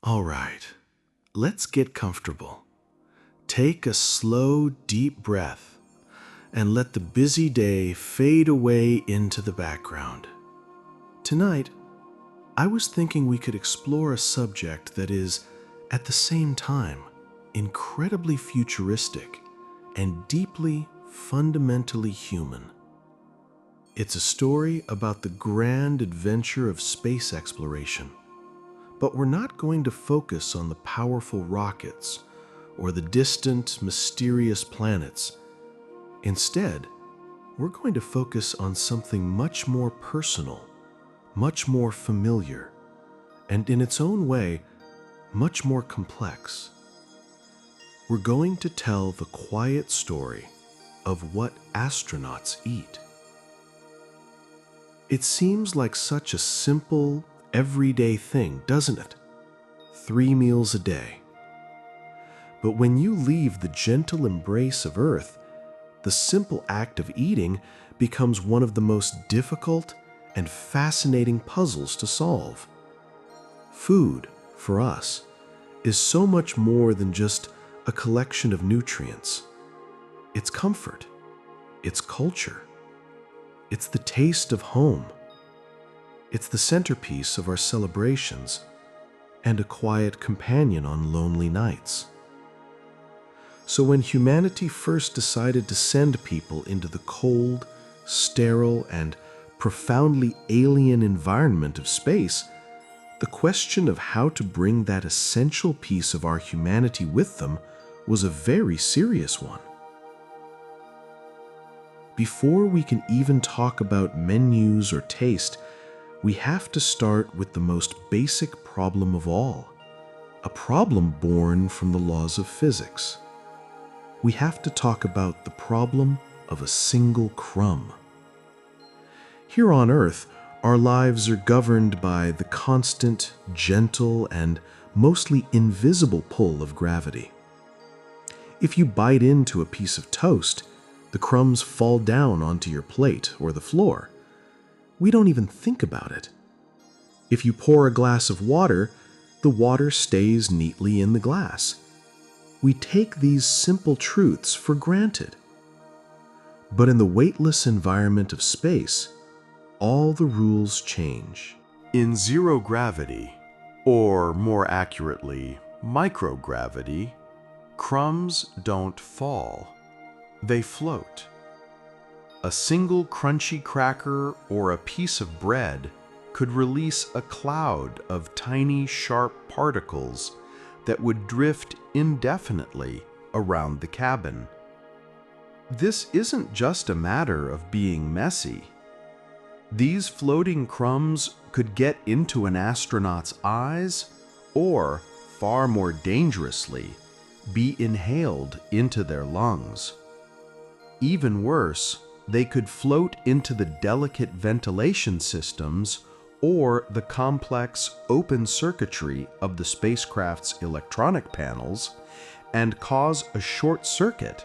All right, let's get comfortable. Take a slow, deep breath and let the busy day fade away into the background. Tonight, I was thinking we could explore a subject that is, at the same time, incredibly futuristic and deeply, fundamentally human. It's a story about the grand adventure of space exploration. But we're not going to focus on the powerful rockets or the distant, mysterious planets. Instead, we're going to focus on something much more personal, much more familiar, and in its own way, much more complex. We're going to tell the quiet story of what astronauts eat. It seems like such a simple, everyday thing, doesn't it? 3 meals a day. But when you leave the gentle embrace of Earth, the simple act of eating becomes one of the most difficult and fascinating puzzles to solve. Food, for us, is so much more than just a collection of nutrients. It's comfort. It's culture. It's the taste of home. It's the centerpiece of our celebrations and a quiet companion on lonely nights. So when humanity first decided to send people into the cold, sterile, and profoundly alien environment of space, the question of how to bring that essential piece of our humanity with them was a very serious one. Before we can even talk about menus or taste, we have to start with the most basic problem of all, a problem born from the laws of physics. We have to talk about the problem of a single crumb. Here on Earth, our lives are governed by the constant, gentle, and mostly invisible pull of gravity. If you bite into a piece of toast, the crumbs fall down onto your plate or the floor. We don't even think about it. If you pour a glass of water, the water stays neatly in the glass. We take these simple truths for granted. But in the weightless environment of space, all the rules change. In zero gravity, or more accurately, microgravity, crumbs don't fall. They float. A single crunchy cracker or a piece of bread could release a cloud of tiny, sharp particles that would drift indefinitely around the cabin. This isn't just a matter of being messy. These floating crumbs could get into an astronaut's eyes or, far more dangerously, be inhaled into their lungs. Even worse, they could float into the delicate ventilation systems or the complex open circuitry of the spacecraft's electronic panels and cause a short circuit.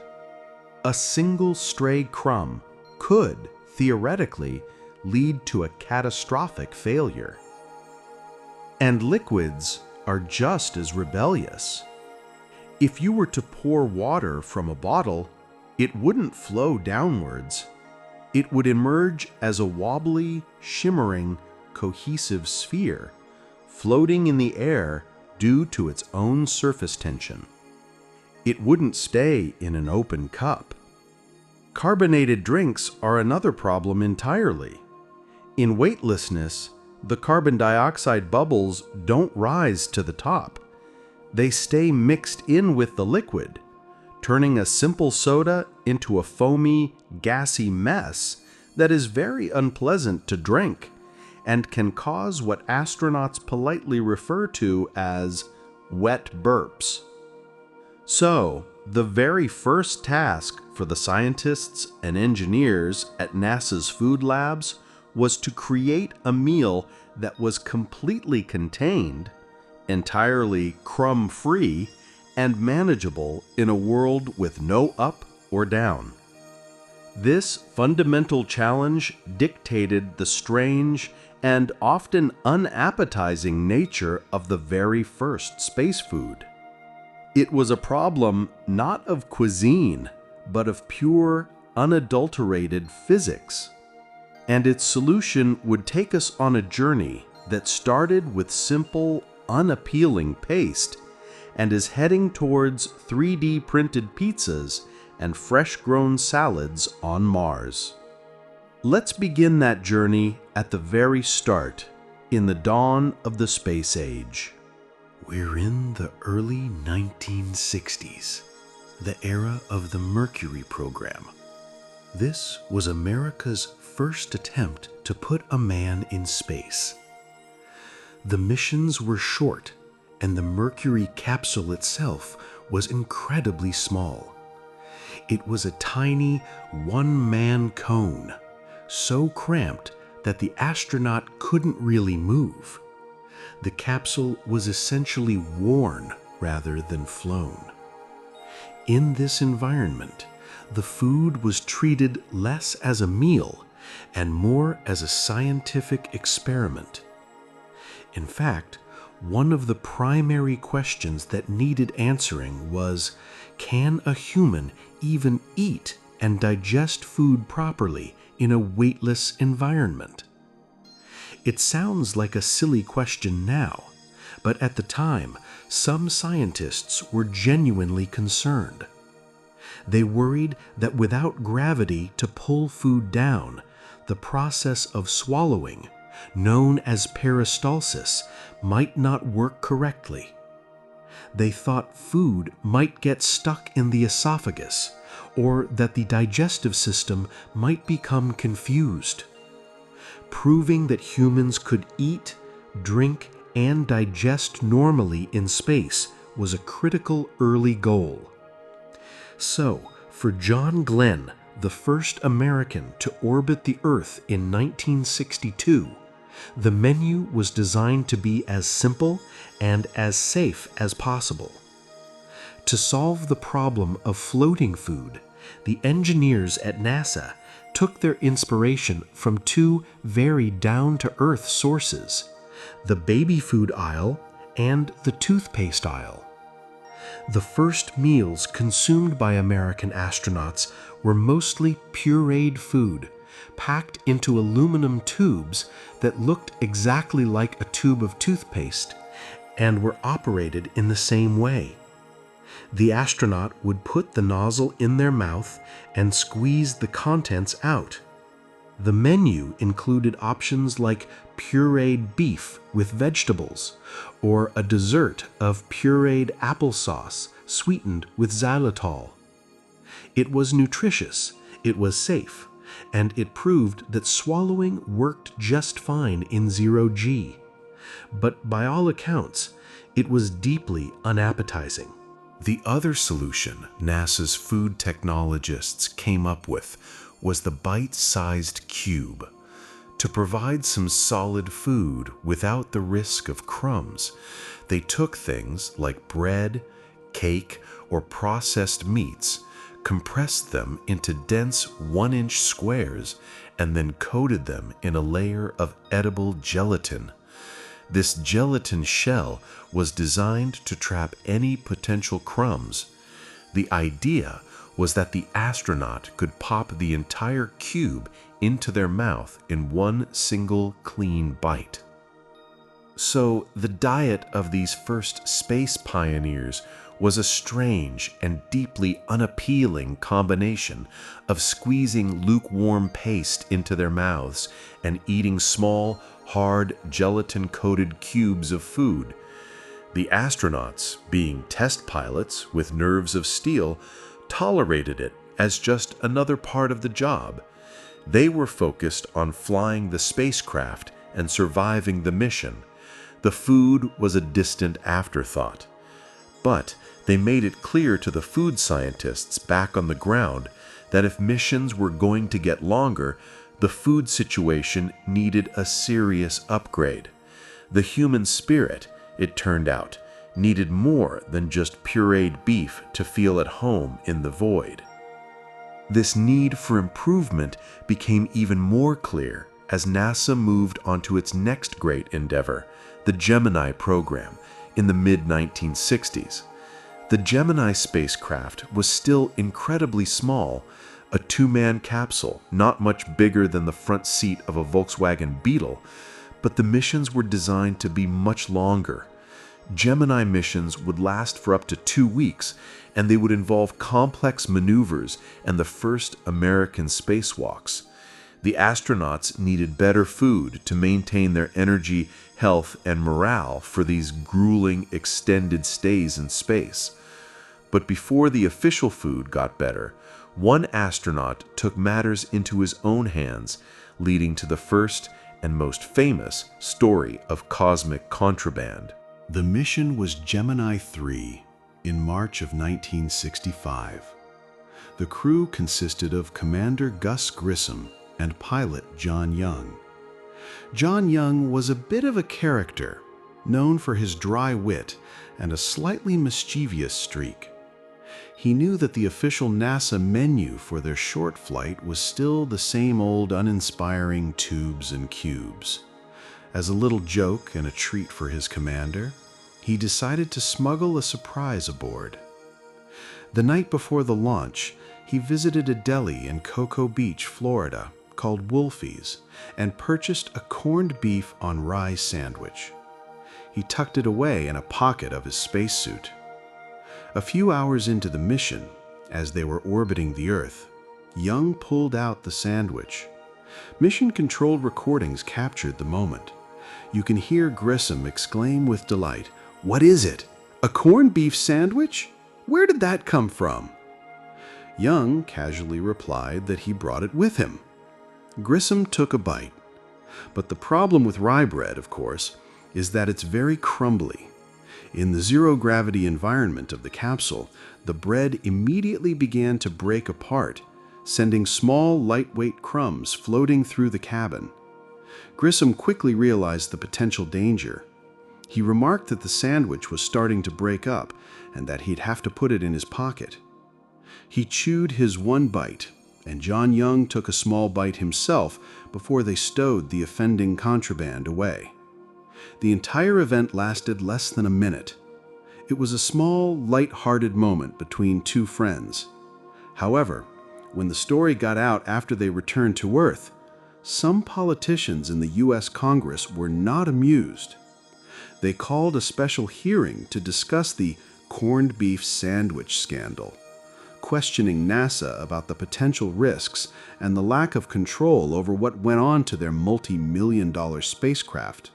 A single stray crumb could, theoretically, lead to a catastrophic failure. And liquids are just as rebellious. If you were to pour water from a bottle, it wouldn't flow downwards. It would emerge as a wobbly, shimmering, cohesive sphere, floating in the air due to its own surface tension. It wouldn't stay in an open cup. Carbonated drinks are another problem entirely. In weightlessness, the carbon dioxide bubbles don't rise to the top. They stay mixed in with the liquid, turning a simple soda into a foamy, gassy mess that is very unpleasant to drink and can cause what astronauts politely refer to as wet burps. So, the very first task for the scientists and engineers at NASA's food labs was to create a meal that was completely contained, entirely crumb-free, and manageable in a world with no up or down. This fundamental challenge dictated the strange and often unappetizing nature of the very first space food. It was a problem not of cuisine, but of pure, unadulterated physics. And its solution would take us on a journey that started with simple, unappealing paste and is heading towards 3D printed pizzas and fresh-grown salads on Mars. Let's begin that journey at the very start, in the dawn of the space age. We're in the early 1960s, the era of the Mercury program. This was America's first attempt to put a man in space. The missions were short, and the Mercury capsule itself was incredibly small. It was a tiny one-man cone, so cramped that the astronaut couldn't really move. The capsule was essentially worn rather than flown. In this environment, the food was treated less as a meal and more as a scientific experiment. In fact, one of the primary questions that needed answering was, can a human even eat and digest food properly in a weightless environment? It sounds like a silly question now, but at the time, some scientists were genuinely concerned. They worried that without gravity to pull food down, the process of swallowing, known as peristalsis, might not work correctly. They thought food might get stuck in the esophagus, or that the digestive system might become confused. Proving that humans could eat, drink, and digest normally in space was a critical early goal. So, for John Glenn, the first American to orbit the Earth in 1962, the menu was designed to be as simple and as safe as possible. To solve the problem of floating food, the engineers at NASA took their inspiration from two very down-to-earth sources, the baby food aisle and the toothpaste aisle. The first meals consumed by American astronauts were mostly pureed food, packed into aluminum tubes that looked exactly like a tube of toothpaste and were operated in the same way. The astronaut would put the nozzle in their mouth and squeeze the contents out. The menu included options like pureed beef with vegetables, or a dessert of pureed applesauce sweetened with xylitol. It was nutritious, it was safe, and it proved that swallowing worked just fine in 0G. But by all accounts, it was deeply unappetizing. The other solution NASA's food technologists came up with was the bite-sized cube. To provide some solid food without the risk of crumbs, they took things like bread, cake, or processed meats, compressed them into dense 1-inch squares, and then coated them in a layer of edible gelatin. This gelatin shell was designed to trap any potential crumbs. The idea was that the astronaut could pop the entire cube into their mouth in one single clean bite. So the diet of these first space pioneers was a strange and deeply unappealing combination of squeezing lukewarm paste into their mouths and eating small, hard, gelatin-coated cubes of food. The astronauts, being test pilots with nerves of steel, tolerated it as just another part of the job. They were focused on flying the spacecraft and surviving the mission. The food was a distant afterthought. But they made it clear to the food scientists back on the ground that if missions were going to get longer, the food situation needed a serious upgrade. The human spirit, it turned out, needed more than just pureed beef to feel at home in the void. This need for improvement became even more clear as NASA moved onto its next great endeavor, the Gemini program, in the mid-1960s. The Gemini spacecraft was still incredibly small, a two-man capsule, not much bigger than the front seat of a Volkswagen Beetle, but the missions were designed to be much longer. Gemini missions would last for up to 2 weeks, and they would involve complex maneuvers and the first American spacewalks. The astronauts needed better food to maintain their energy, health, and morale for these grueling, extended stays in space. But before the official food got better, one astronaut took matters into his own hands, leading to the first and most famous story of cosmic contraband. The mission was Gemini 3 in March of 1965. The crew consisted of Commander Gus Grissom and pilot John Young. John Young was a bit of a character, known for his dry wit and a slightly mischievous streak. He knew that the official NASA menu for their short flight was still the same old uninspiring tubes and cubes. As a little joke and a treat for his commander, he decided to smuggle a surprise aboard. The night before the launch, he visited a deli in Cocoa Beach, Florida, called Wolfie's, and purchased a corned beef on rye sandwich. He tucked it away in a pocket of his spacesuit. A few hours into the mission, as they were orbiting the Earth, Young pulled out the sandwich. Mission-control recordings captured the moment. You can hear Grissom exclaim with delight, "What is it? A corned beef sandwich? Where did that come from?" Young casually replied that he brought it with him. Grissom took a bite. But the problem with rye bread, of course, is that it's very crumbly. In the zero-gravity environment of the capsule, the bread immediately began to break apart, sending small, lightweight crumbs floating through the cabin. Grissom quickly realized the potential danger. He remarked that the sandwich was starting to break up and that he'd have to put it in his pocket. He chewed his one bite, and John Young took a small bite himself before they stowed the offending contraband away. The entire event lasted less than a minute. It was a small, light-hearted moment between two friends. However, when the story got out after they returned to Earth, some politicians in the U.S. Congress were not amused. They called a special hearing to discuss the corned beef sandwich scandal, questioning NASA about the potential risks and the lack of control over what went on to their multi-million-dollar spacecraft.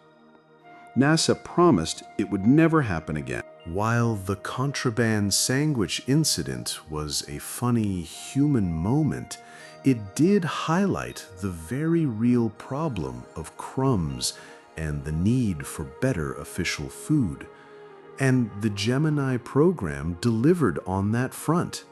NASA promised it would never happen again. While the contraband sandwich incident was a funny human moment, it did highlight the very real problem of crumbs and the need for better official food. And the Gemini program delivered on that front.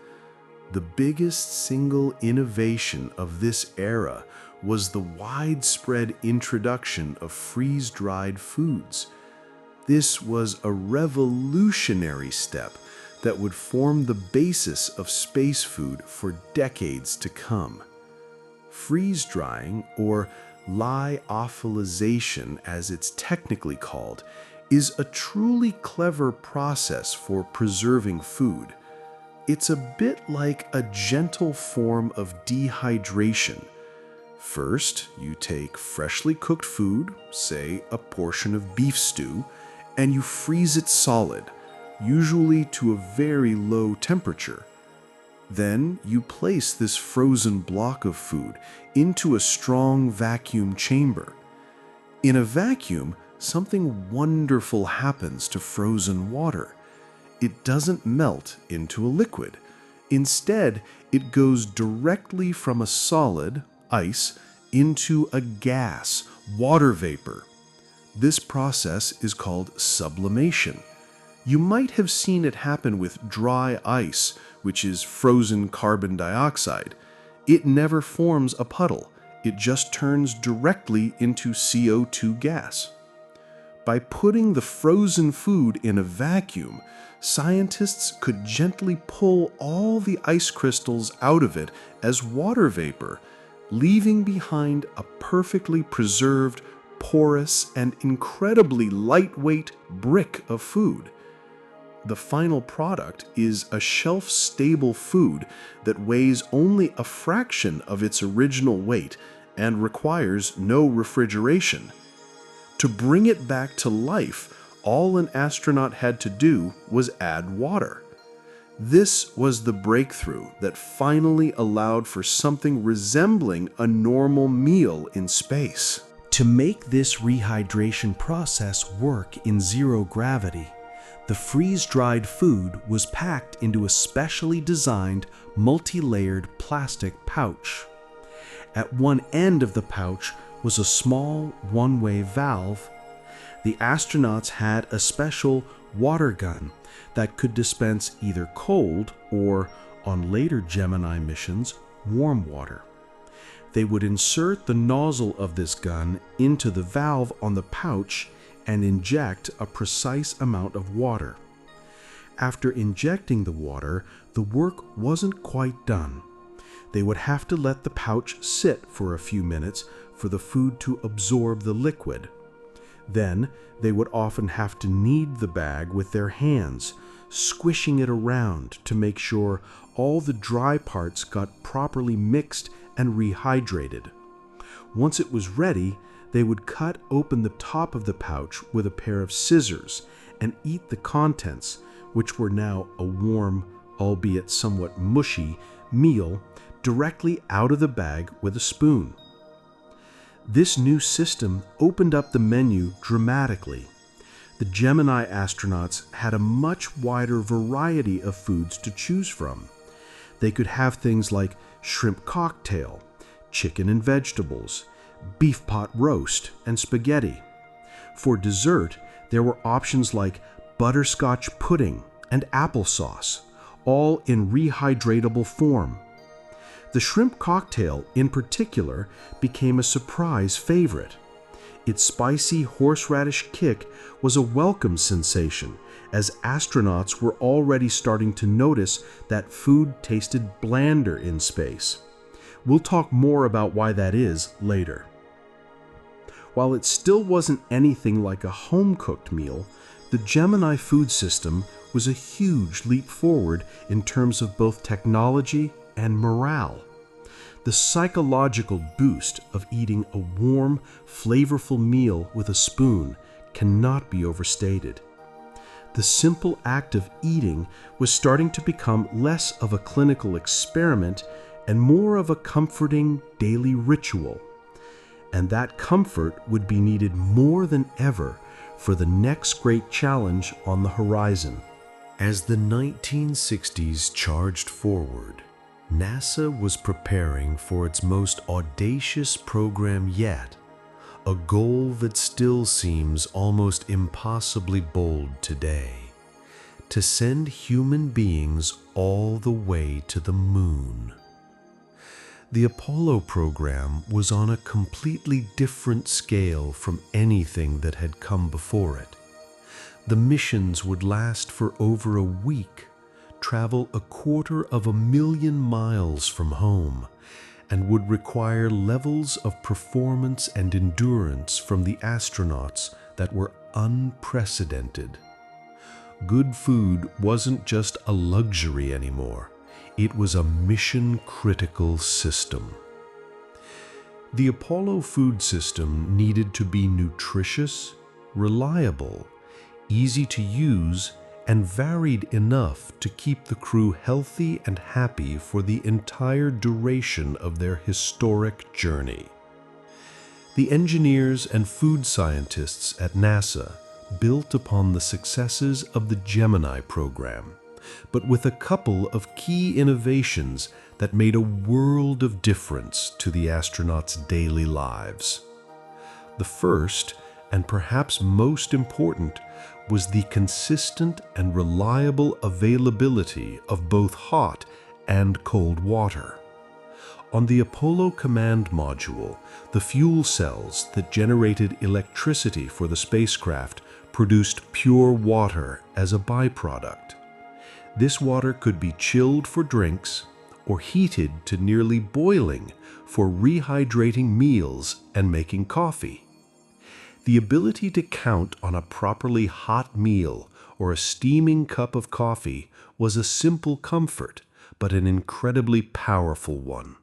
The biggest single innovation of this era was the widespread introduction of freeze-dried foods. This was a revolutionary step that would form the basis of space food for decades to come. Freeze-drying, or lyophilization as it's technically called, is a truly clever process for preserving food. It's a bit like a gentle form of dehydration. First, you take freshly cooked food, say a portion of beef stew, and you freeze it solid, usually to a very low temperature. Then you place this frozen block of food into a strong vacuum chamber. In a vacuum, something wonderful happens to frozen water. It doesn't melt into a liquid. Instead, it goes directly from a solid, ice, into a gas, water vapor. This process is called sublimation. You might have seen it happen with dry ice, which is frozen carbon dioxide. It never forms a puddle. It just turns directly into CO2 gas. By putting the frozen food in a vacuum, scientists could gently pull all the ice crystals out of it as water vapor, leaving behind a perfectly preserved, porous, and incredibly lightweight brick of food. The final product is a shelf-stable food that weighs only a fraction of its original weight and requires no refrigeration. To bring it back to life, all an astronaut had to do was add water. This was the breakthrough that finally allowed for something resembling a normal meal in space. To make this rehydration process work in zero gravity, the freeze-dried food was packed into a specially designed, multi-layered plastic pouch. At one end of the pouch was a small one-way valve. The astronauts had a special water gun that could dispense either cold or, on later Gemini missions, warm water. They would insert the nozzle of this gun into the valve on the pouch and inject a precise amount of water. After injecting the water, the work wasn't quite done. They would have to let the pouch sit for a few minutes for the food to absorb the liquid. Then they would often have to knead the bag with their hands, squishing it around to make sure all the dry parts got properly mixed and rehydrated. Once it was ready, they would cut open the top of the pouch with a pair of scissors and eat the contents, which were now a warm, albeit somewhat mushy, meal directly out of the bag with a spoon. This new system opened up the menu dramatically. The Gemini astronauts had a much wider variety of foods to choose from. They could have things like shrimp cocktail, chicken and vegetables, beef pot roast, and spaghetti. For dessert, there were options like butterscotch pudding and applesauce, all in rehydratable form. The shrimp cocktail, in particular, became a surprise favorite. Its spicy horseradish kick was a welcome sensation, as astronauts were already starting to notice that food tasted blander in space. We'll talk more about why that is later. While it still wasn't anything like a home-cooked meal, the Gemini food system was a huge leap forward in terms of both technology and morale. The psychological boost of eating a warm, flavorful meal with a spoon cannot be overstated. The simple act of eating was starting to become less of a clinical experiment and more of a comforting daily ritual. And that comfort would be needed more than ever for the next great challenge on the horizon. As the 1960s charged forward, NASA was preparing for its most audacious program yet, a goal that still seems almost impossibly bold today: to send human beings all the way to the moon. The Apollo program was on a completely different scale from anything that had come before it. The missions would last for over a week, travel 250,000 miles from home, and would require levels of performance and endurance from the astronauts that were unprecedented. Good food wasn't just a luxury anymore. It was a mission-critical system. The Apollo food system needed to be nutritious, reliable, easy to use, and varied enough to keep the crew healthy and happy for the entire duration of their historic journey. The engineers and food scientists at NASA built upon the successes of the Gemini program, but with a couple of key innovations that made a world of difference to the astronauts' daily lives. The first, and perhaps most important, was the consistent and reliable availability of both hot and cold water. On the Apollo command module, the fuel cells that generated electricity for the spacecraft produced pure water as a byproduct. This water could be chilled for drinks or heated to nearly boiling for rehydrating meals and making coffee. The ability to count on a properly hot meal or a steaming cup of coffee was a simple comfort, but an incredibly powerful one.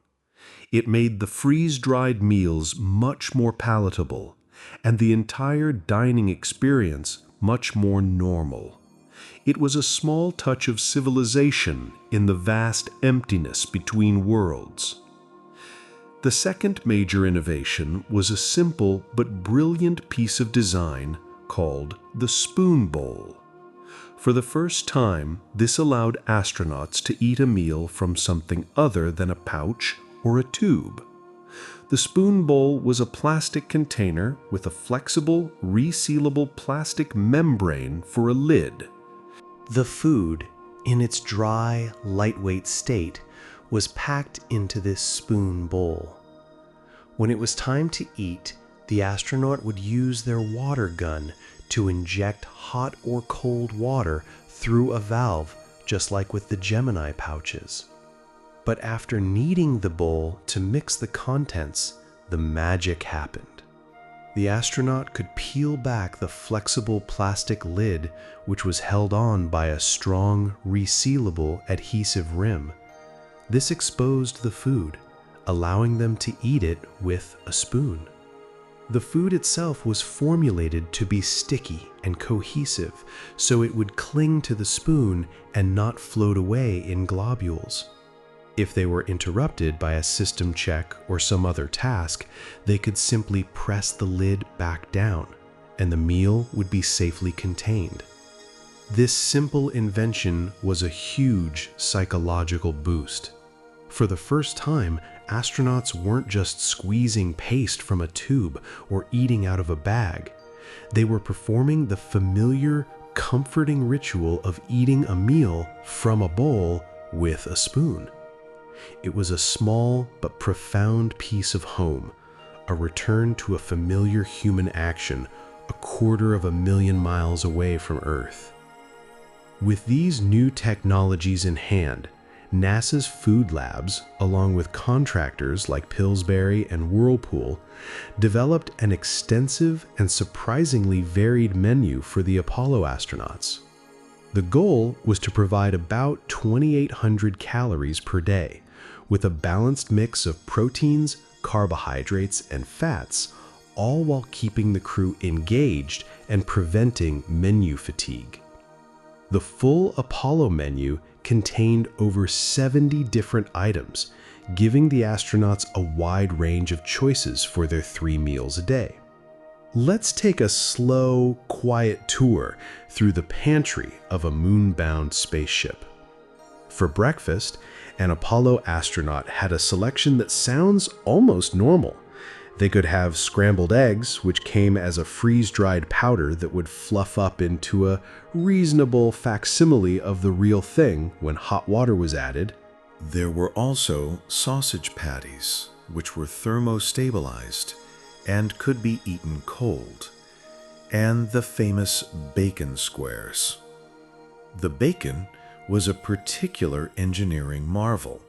It made the freeze-dried meals much more palatable, and the entire dining experience much more normal. It was a small touch of civilization in the vast emptiness between worlds. The second major innovation was a simple but brilliant piece of design called the spoon bowl. For the first time, this allowed astronauts to eat a meal from something other than a pouch or a tube. The spoon bowl was a plastic container with a flexible, resealable plastic membrane for a lid. The food, in its dry, lightweight state, was packed into this spoon bowl. When it was time to eat, the astronaut would use their water gun to inject hot or cold water through a valve, just like with the Gemini pouches. But after kneading the bowl to mix the contents, the magic happened. The astronaut could peel back the flexible plastic lid, which was held on by a strong, resealable adhesive rim. This exposed the food, allowing them to eat it with a spoon. The food itself was formulated to be sticky and cohesive, so it would cling to the spoon and not float away in globules. If they were interrupted by a system check or some other task, they could simply press the lid back down, and the meal would be safely contained. This simple invention was a huge psychological boost. For the first time, astronauts weren't just squeezing paste from a tube or eating out of a bag. They were performing the familiar, comforting ritual of eating a meal from a bowl with a spoon. It was a small but profound piece of home, a return to a familiar human action 250,000 miles away from Earth. With these new technologies in hand, NASA's food labs, along with contractors like Pillsbury and Whirlpool, developed an extensive and surprisingly varied menu for the Apollo astronauts. The goal was to provide about 2,800 calories per day, with a balanced mix of proteins, carbohydrates, and fats, all while keeping the crew engaged and preventing menu fatigue. The full Apollo menu contained over 70 different items, giving the astronauts a wide range of choices for their 3 meals a day. Let's take a slow, quiet tour through the pantry of a moon-bound spaceship. For breakfast, an Apollo astronaut had a selection that sounds almost normal. They could have scrambled eggs, which came as a freeze-dried powder that would fluff up into a reasonable facsimile of the real thing when hot water was added. There were also sausage patties, which were thermostabilized and could be eaten cold, and the famous bacon squares. The bacon was a particular engineering marvel.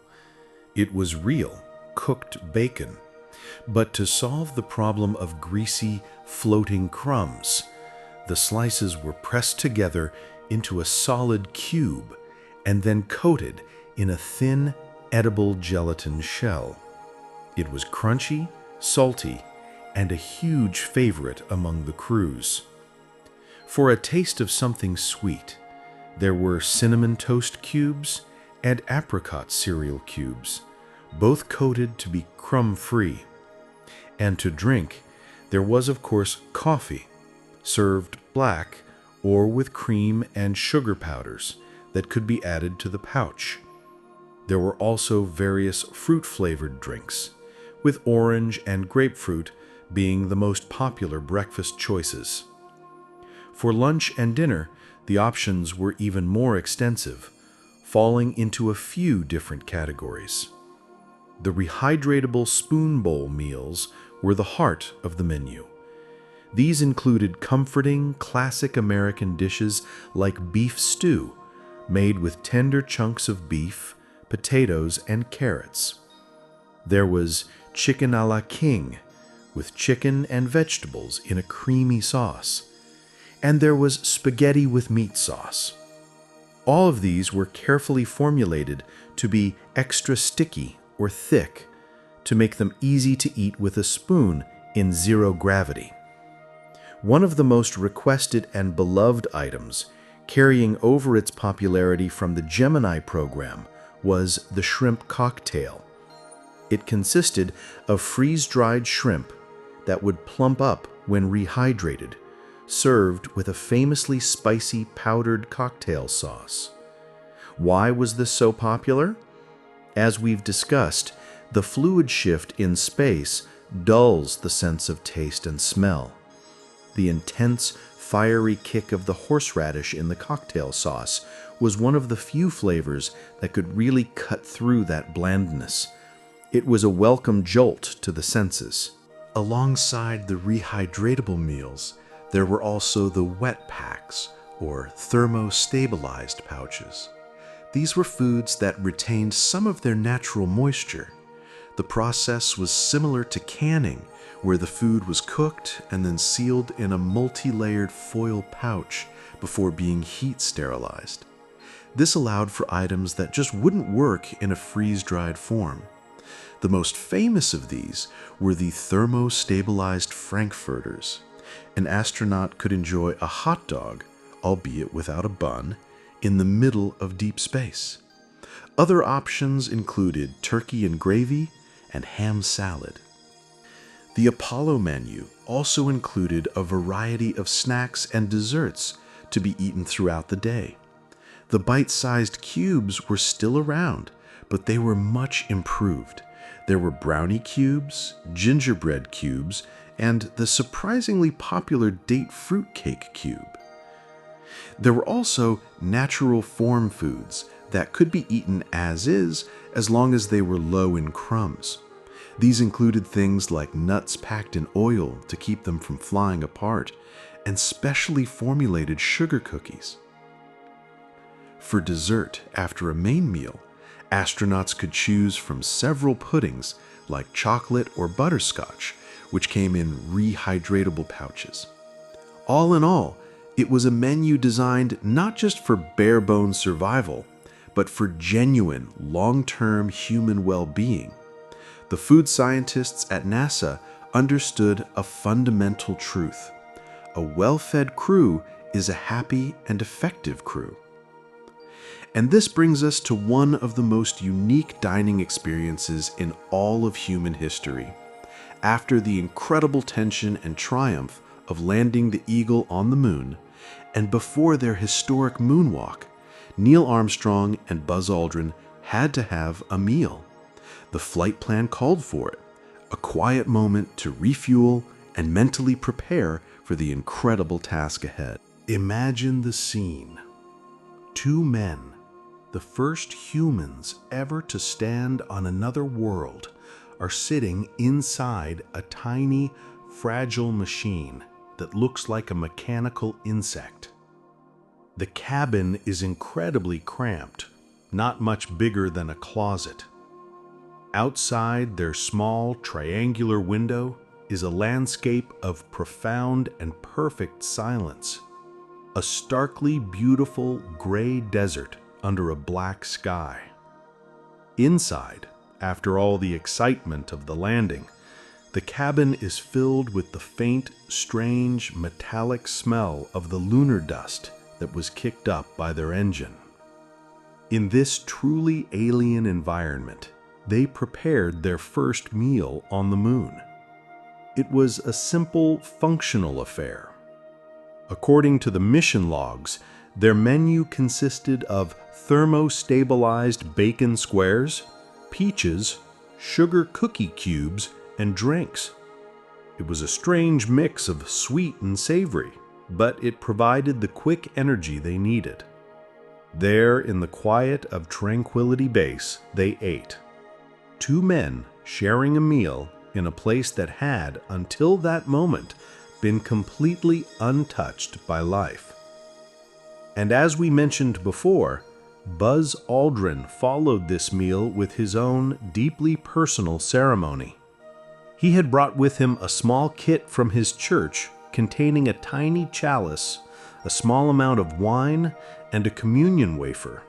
It was real, cooked bacon, but to solve the problem of greasy, floating crumbs, the slices were pressed together into a solid cube and then coated in a thin, edible gelatin shell. It was crunchy, salty, and a huge favorite among the crews. For a taste of something sweet, there were cinnamon toast cubes and apricot cereal cubes, both coated to be crumb-free. And to drink, there was of course coffee, served black or with cream and sugar powders that could be added to the pouch. There were also various fruit-flavored drinks, with orange and grapefruit being the most popular breakfast choices. For lunch and dinner, the options were even more extensive, falling into a few different categories. The rehydratable spoon bowl meals were the heart of the menu. These included comforting, classic American dishes like beef stew, made with tender chunks of beef, potatoes, and carrots. There was chicken a la king, with chicken and vegetables in a creamy sauce. And there was spaghetti with meat sauce. All of these were carefully formulated to be extra sticky or thick, to make them easy to eat with a spoon in zero gravity. One of the most requested and beloved items, carrying over its popularity from the Gemini program, was the shrimp cocktail. It consisted of freeze-dried shrimp that would plump up when rehydrated, served with a famously spicy powdered cocktail sauce. Why was this so popular? As we've discussed, the fluid shift in space dulls the sense of taste and smell. The intense, fiery kick of the horseradish in the cocktail sauce was one of the few flavors that could really cut through that blandness. It was a welcome jolt to the senses. Alongside the rehydratable meals, there were also the wet packs, or thermostabilized pouches. These were foods that retained some of their natural moisture. The process was similar to canning, where the food was cooked and then sealed in a multi-layered foil pouch before being heat sterilized. This allowed for items that just wouldn't work in a freeze-dried form. The most famous of these were the thermostabilized frankfurters. An astronaut could enjoy a hot dog, albeit without a bun, in the middle of deep space. Other options included turkey and gravy and ham salad. The Apollo menu also included a variety of snacks and desserts to be eaten throughout the day. The bite-sized cubes were still around, but they were much improved. There were brownie cubes, gingerbread cubes, and the surprisingly popular date fruitcake cube. There were also natural form foods that could be eaten as is, as long as they were low in crumbs. These included things like nuts packed in oil to keep them from flying apart, and specially formulated sugar cookies. For dessert, after a main meal, astronauts could choose from several puddings like chocolate or butterscotch, which came in rehydratable pouches. All in all, it was a menu designed not just for bare-bones survival, but for genuine, long-term human well-being. The food scientists at NASA understood a fundamental truth. A well-fed crew is a happy and effective crew. And this brings us to one of the most unique dining experiences in all of human history. After the incredible tension and triumph of landing the Eagle on the moon, and before their historic moonwalk, Neil Armstrong and Buzz Aldrin had to have a meal. The flight plan called for it, a quiet moment to refuel and mentally prepare for the incredible task ahead. Imagine the scene. Two men, the first humans ever to stand on another world, are sitting inside a tiny, fragile machine that looks like a mechanical insect. The cabin is incredibly cramped, not much bigger than a closet. Outside their small, triangular window is a landscape of profound and perfect silence. A starkly beautiful gray desert under a black sky. Inside, after all the excitement of the landing, the cabin is filled with the faint, strange, metallic smell of the lunar dust that was kicked up by their engine. In this truly alien environment, they prepared their first meal on the moon. It was a simple, functional affair. According to the mission logs, their menu consisted of thermostabilized bacon squares, peaches, sugar cookie cubes, and drinks. It was a strange mix of sweet and savory, but it provided the quick energy they needed. There, in the quiet of Tranquility Base, they ate. two men sharing a meal in a place that had, until that moment, been completely untouched by life. And as we mentioned before, Buzz Aldrin followed this meal with his own deeply personal ceremony. He had brought with him a small kit from his church containing a tiny chalice, a small amount of wine, and a communion wafer.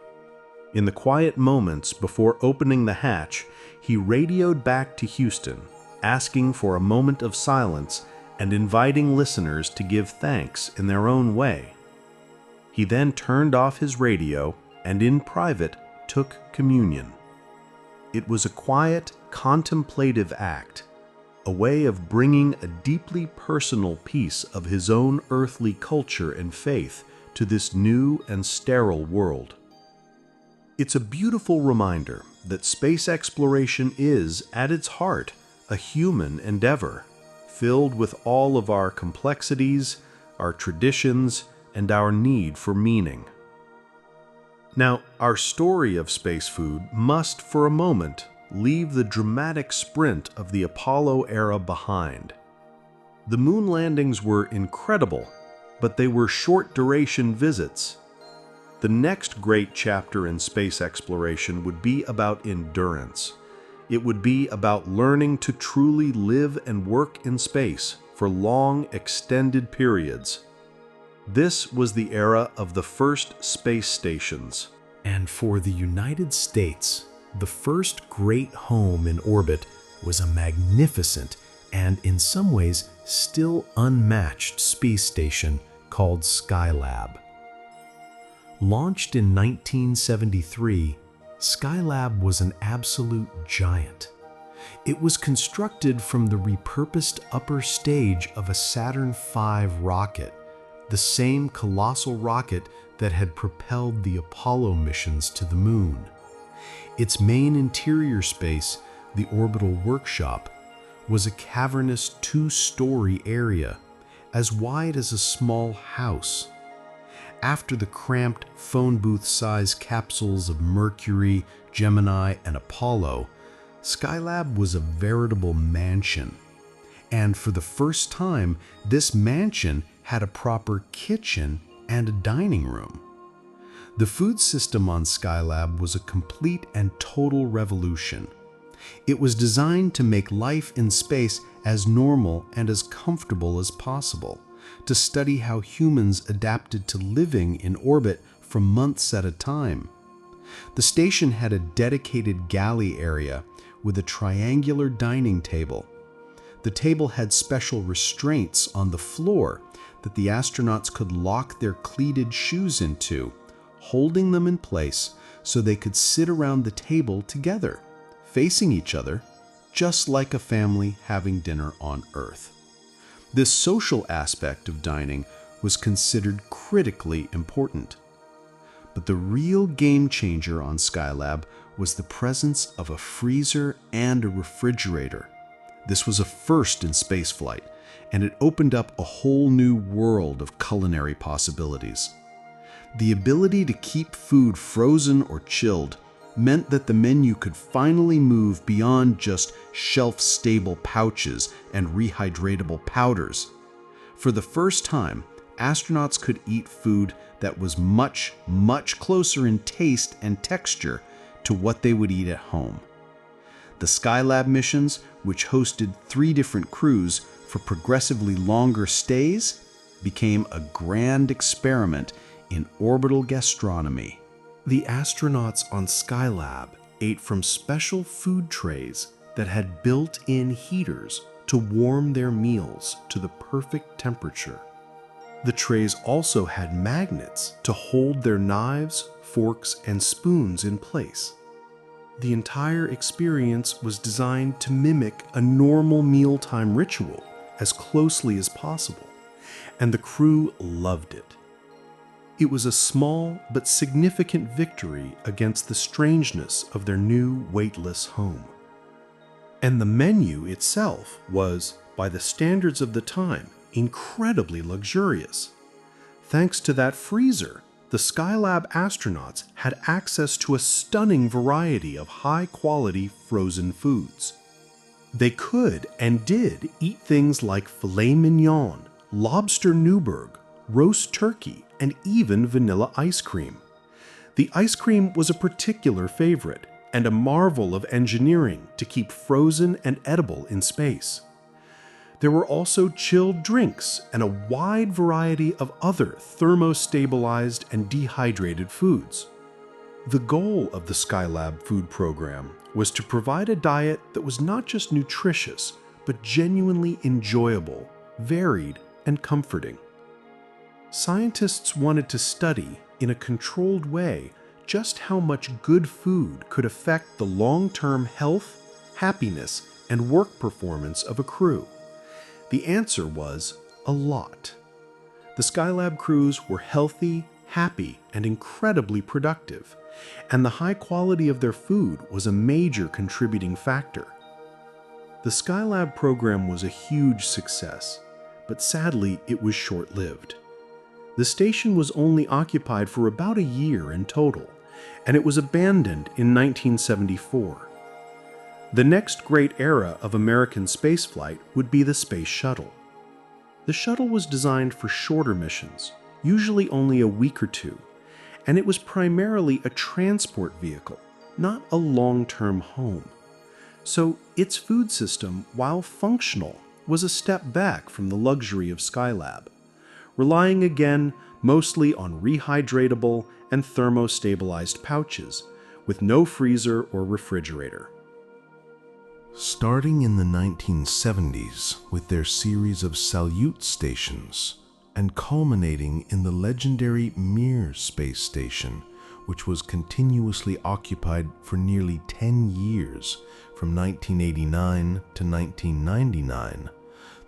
In the quiet moments before opening the hatch, he radioed back to Houston, asking for a moment of silence and inviting listeners to give thanks in their own way. He then turned off his radio and in private took communion. It was a quiet, contemplative act, a way of bringing a deeply personal piece of his own earthly culture and faith to this new and sterile world. It's a beautiful reminder that space exploration is, at its heart, a human endeavor, filled with all of our complexities, our traditions, and our need for meaning. Now, our story of space food must, for a moment, leave the dramatic sprint of the Apollo era behind. The moon landings were incredible, but they were short-duration visits. The next great chapter in space exploration would be about endurance. It would be about learning to truly live and work in space for long, extended periods. This was the era of the first space stations. And for the United States, the first great home in orbit was a magnificent and in some ways still unmatched space station called Skylab. Launched in 1973, Skylab was an absolute giant. It was constructed from the repurposed upper stage of a Saturn V rocket, the same colossal rocket that had propelled the Apollo missions to the moon. Its main interior space, the orbital workshop, was a cavernous two-story area, as wide as a small house. After the cramped phone booth-sized capsules of Mercury, Gemini, and Apollo, Skylab was a veritable mansion. And for the first time, this mansion had a proper kitchen and a dining room. The food system on Skylab was a complete and total revolution. It was designed to make life in space as normal and as comfortable as possible, to study how humans adapted to living in orbit for months at a time. The station had a dedicated galley area with a triangular dining table. The table had special restraints on the floor that the astronauts could lock their cleated shoes into, holding them in place so they could sit around the table together, facing each other, just like a family having dinner on Earth. This social aspect of dining was considered critically important. But the real game changer on Skylab was the presence of a freezer and a refrigerator. This was a first in spaceflight, and it opened up a whole new world of culinary possibilities. The ability to keep food frozen or chilled meant that the menu could finally move beyond just shelf-stable pouches and rehydratable powders. For the first time, astronauts could eat food that was much, much closer in taste and texture to what they would eat at home. The Skylab missions, which hosted 3 different crews for progressively longer stays, became a grand experiment in orbital gastronomy. The astronauts on Skylab ate from special food trays that had built-in heaters to warm their meals to the perfect temperature. The trays also had magnets to hold their knives, forks, and spoons in place. The entire experience was designed to mimic a normal mealtime ritual as closely as possible, and the crew loved it. It was a small but significant victory against the strangeness of their new weightless home. And the menu itself was, by the standards of the time, incredibly luxurious. Thanks to that freezer, the Skylab astronauts had access to a stunning variety of high-quality frozen foods. They could and did eat things like filet mignon, lobster Newburg, roast turkey, and even vanilla ice cream. The ice cream was a particular favorite and a marvel of engineering to keep frozen and edible in space. There were also chilled drinks and a wide variety of other thermostabilized and dehydrated foods. The goal of the Skylab food program was to provide a diet that was not just nutritious, but genuinely enjoyable, varied, and comforting. Scientists wanted to study, in a controlled way, just how much good food could affect the long-term health, happiness, and work performance of a crew. The answer was a lot. The Skylab crews were healthy, happy, and incredibly productive, and the high quality of their food was a major contributing factor. The Skylab program was a huge success, but sadly it was short-lived. The station was only occupied for about a year in total, and it was abandoned in 1974. The next great era of American spaceflight would be the Space Shuttle. The shuttle was designed for shorter missions, usually only a week or two, and it was primarily a transport vehicle, not a long-term home. So its food system, while functional, was a step back from the luxury of Skylab, relying again mostly on rehydratable and thermostabilized pouches, with no freezer or refrigerator. Starting in the 1970s with their series of Salyut stations, and culminating in the legendary Mir space station, which was continuously occupied for nearly 10 years, from 1989 to 1999,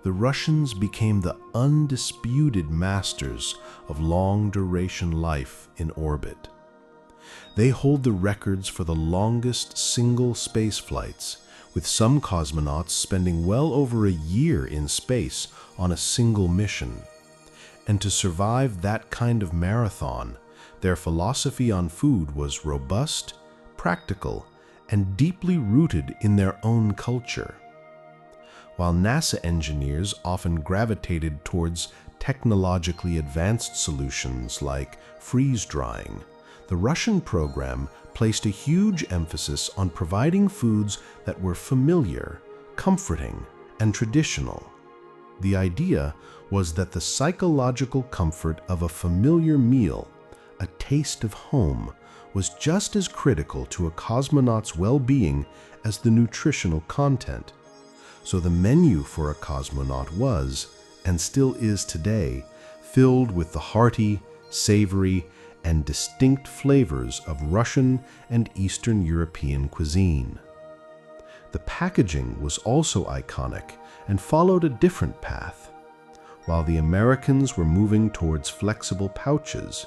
the Russians became the undisputed masters of long-duration life in orbit. They hold the records for the longest single space flights, with some cosmonauts spending well over a year in space on a single mission. And to survive that kind of marathon, their philosophy on food was robust, practical, and deeply rooted in their own culture. While NASA engineers often gravitated towards technologically advanced solutions like freeze-drying, the Russian program placed a huge emphasis on providing foods that were familiar, comforting, and traditional. The idea was that the psychological comfort of a familiar meal, a taste of home, was just as critical to a cosmonaut's well-being as the nutritional content. So the menu for a cosmonaut was, and still is today, filled with the hearty, savory, and distinct flavors of Russian and Eastern European cuisine. The packaging was also iconic and followed a different path. While the Americans were moving towards flexible pouches,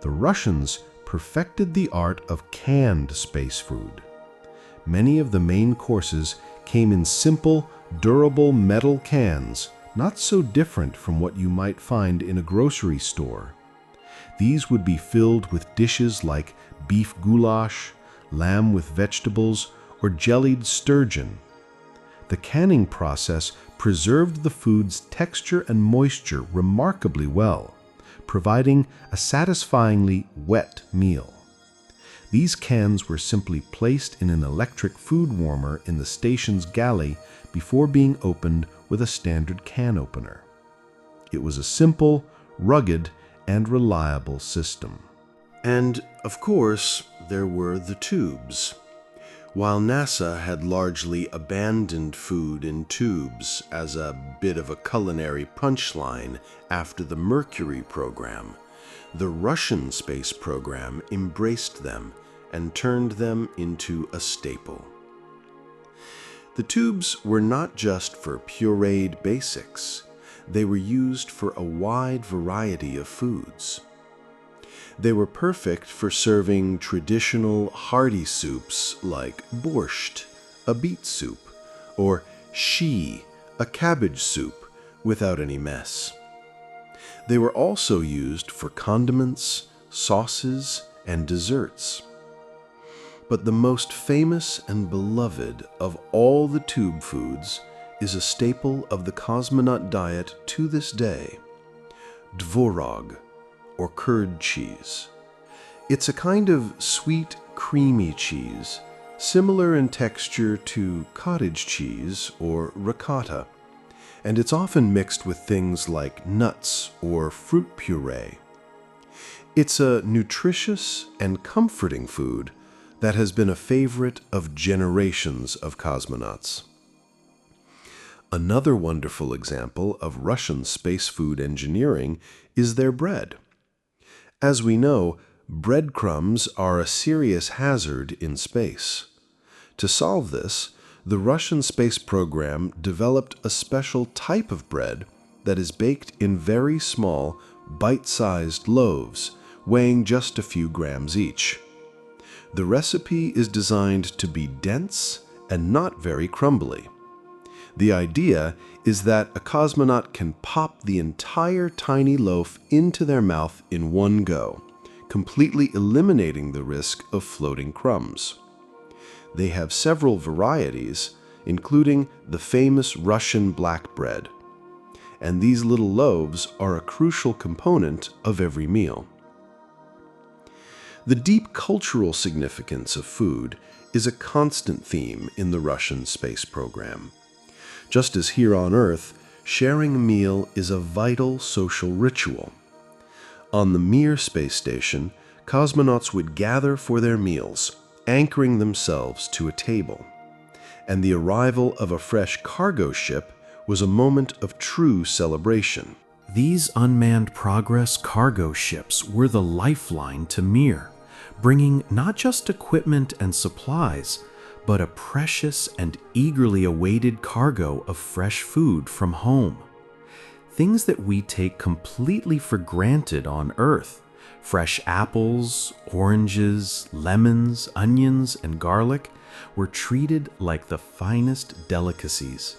the Russians perfected the art of canned space food. Many of the main courses came in simple, durable metal cans, not so different from what you might find in a grocery store. These would be filled with dishes like beef goulash, lamb with vegetables, or jellied sturgeon. The canning process preserved the food's texture and moisture remarkably well, providing a satisfyingly wet meal. These cans were simply placed in an electric food warmer in the station's galley before being opened with a standard can opener. It was a simple, rugged, and reliable system. And, of course, there were the tubes. While NASA had largely abandoned food in tubes as a bit of a culinary punchline after the Mercury program, the Russian space program embraced them and turned them into a staple. The tubes were not just for pureed basics. They were used for a wide variety of foods. They were perfect for serving traditional hearty soups like borscht, a beet soup, or shi, a cabbage soup, without any mess. They were also used for condiments, sauces, and desserts. But the most famous and beloved of all the tube foods is a staple of the cosmonaut diet to this day: tvorog, or curd cheese. It's a kind of sweet, creamy cheese, similar in texture to cottage cheese or ricotta, and it's often mixed with things like nuts or fruit puree. It's a nutritious and comforting food that has been a favorite of generations of cosmonauts. Another wonderful example of Russian space food engineering is their bread. As we know, breadcrumbs are a serious hazard in space. To solve this, the Russian space program developed a special type of bread that is baked in very small, bite-sized loaves, weighing just a few grams each. The recipe is designed to be dense and not very crumbly. The idea is that a cosmonaut can pop the entire tiny loaf into their mouth in one go, completely eliminating the risk of floating crumbs. They have several varieties, including the famous Russian black bread, and these little loaves are a crucial component of every meal. The deep cultural significance of food is a constant theme in the Russian space program. Just as here on Earth, sharing a meal is a vital social ritual. On the Mir space station, cosmonauts would gather for their meals, anchoring themselves to a table. And the arrival of a fresh cargo ship was a moment of true celebration. These unmanned Progress cargo ships were the lifeline to Mir, bringing not just equipment and supplies, but a precious and eagerly awaited cargo of fresh food from home. Things that we take completely for granted on Earth: fresh apples, oranges, lemons, onions, and garlic were treated like the finest delicacies.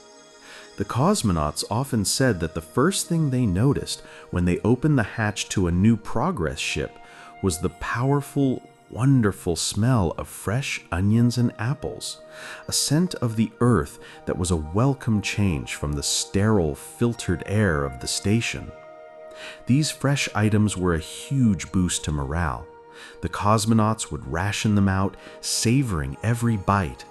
The cosmonauts often said that the first thing they noticed when they opened the hatch to a new Progress ship was the powerful, wonderful smell of fresh onions and apples, a scent of the earth that was a welcome change from the sterile, filtered air of the station. These fresh items were a huge boost to morale. The cosmonauts would ration them out, savoring every bite.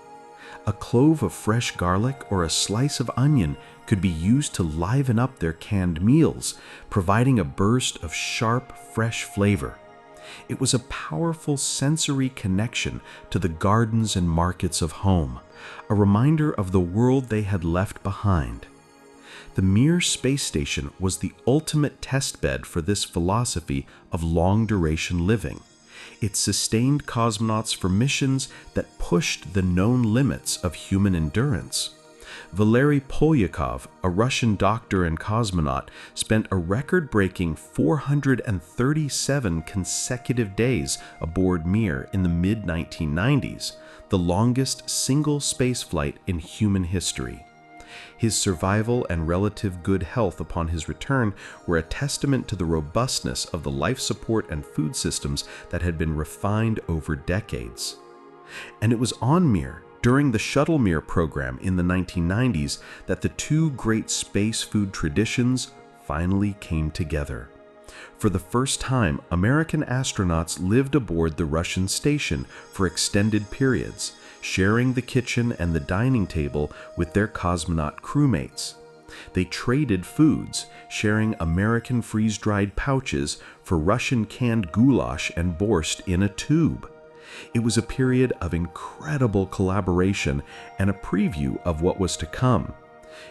A clove of fresh garlic or a slice of onion could be used to liven up their canned meals, providing a burst of sharp, fresh flavor. It was a powerful sensory connection to the gardens and markets of home, a reminder of the world they had left behind. The Mir space station was the ultimate testbed for this philosophy of long-duration living. It sustained cosmonauts for missions that pushed the known limits of human endurance. Valery Polyakov, a Russian doctor and cosmonaut, spent a record-breaking 437 consecutive days aboard Mir in the mid-1990s, the longest single spaceflight in human history. His survival and relative good health upon his return were a testament to the robustness of the life support and food systems that had been refined over decades. And it was on Mir, during the Shuttle Mir program in the 1990s, that the two great space food traditions finally came together. For the first time, American astronauts lived aboard the Russian station for extended periods, sharing the kitchen and the dining table with their cosmonaut crewmates. They traded foods, sharing American freeze-dried pouches for Russian canned goulash and borscht in a tube. It was a period of incredible collaboration and a preview of what was to come.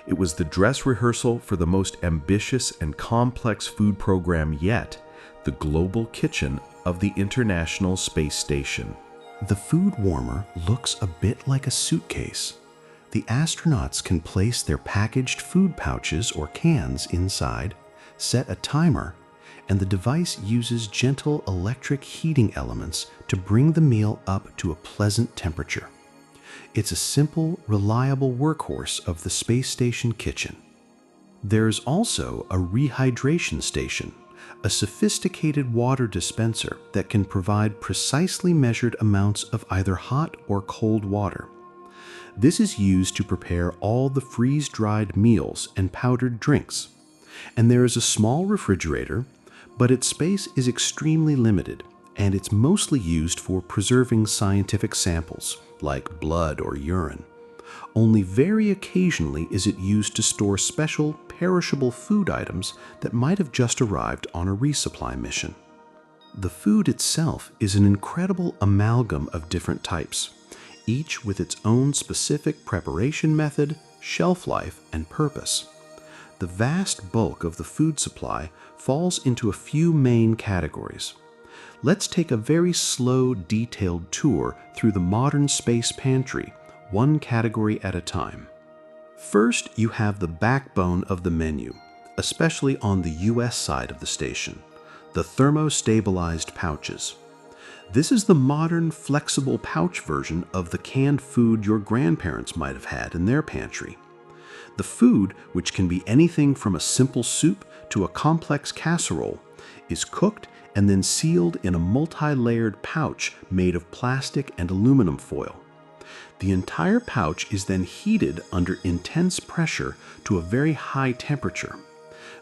It was the dress rehearsal for the most ambitious and complex food program yet, the global kitchen of the International Space Station. The food warmer looks a bit like a suitcase. The astronauts can place their packaged food pouches or cans inside, set a timer, and the device uses gentle electric heating elements to bring the meal up to a pleasant temperature. It's a simple, reliable workhorse of the space station kitchen. There's also a rehydration station, a sophisticated water dispenser that can provide precisely measured amounts of either hot or cold water. This is used to prepare all the freeze-dried meals and powdered drinks. And there is a small refrigerator, but its space is extremely limited, and it's mostly used for preserving scientific samples, like blood or urine. Only very occasionally is it used to store special, perishable food items that might have just arrived on a resupply mission. The food itself is an incredible amalgam of different types, each with its own specific preparation method, shelf life, and purpose. The vast bulk of the food supply falls into a few main categories. Let's take a very slow, detailed tour through the modern space pantry, one category at a time. First, you have the backbone of the menu, especially on the US side of the station, the thermostabilized pouches. This is the modern, flexible pouch version of the canned food your grandparents might have had in their pantry. The food, which can be anything from a simple soup to a complex casserole, is cooked and then sealed in a multi-layered pouch made of plastic and aluminum foil. The entire pouch is then heated under intense pressure to a very high temperature.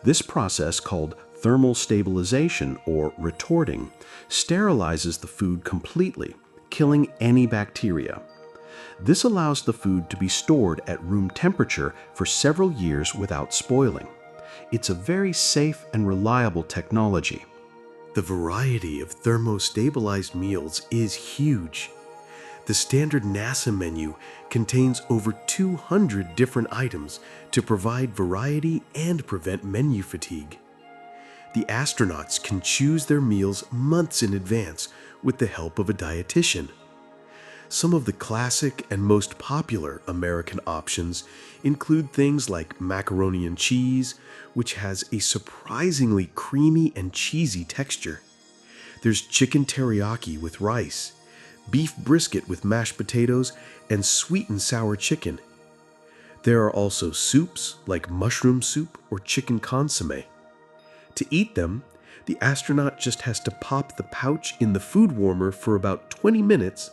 This process, called thermal stabilization or retorting, sterilizes the food completely, killing any bacteria. This allows the food to be stored at room temperature for several years without spoiling. It's a very safe and reliable technology. The variety of thermostabilized meals is huge. The standard NASA menu contains over 200 different items to provide variety and prevent menu fatigue. The astronauts can choose their meals months in advance with the help of a dietitian. Some of the classic and most popular American options include things like macaroni and cheese, which has a surprisingly creamy and cheesy texture. There's chicken teriyaki with rice, beef brisket with mashed potatoes, and sweet and sour chicken. There are also soups like mushroom soup or chicken consomme. To eat them, the astronaut just has to pop the pouch in the food warmer for about 20 minutes,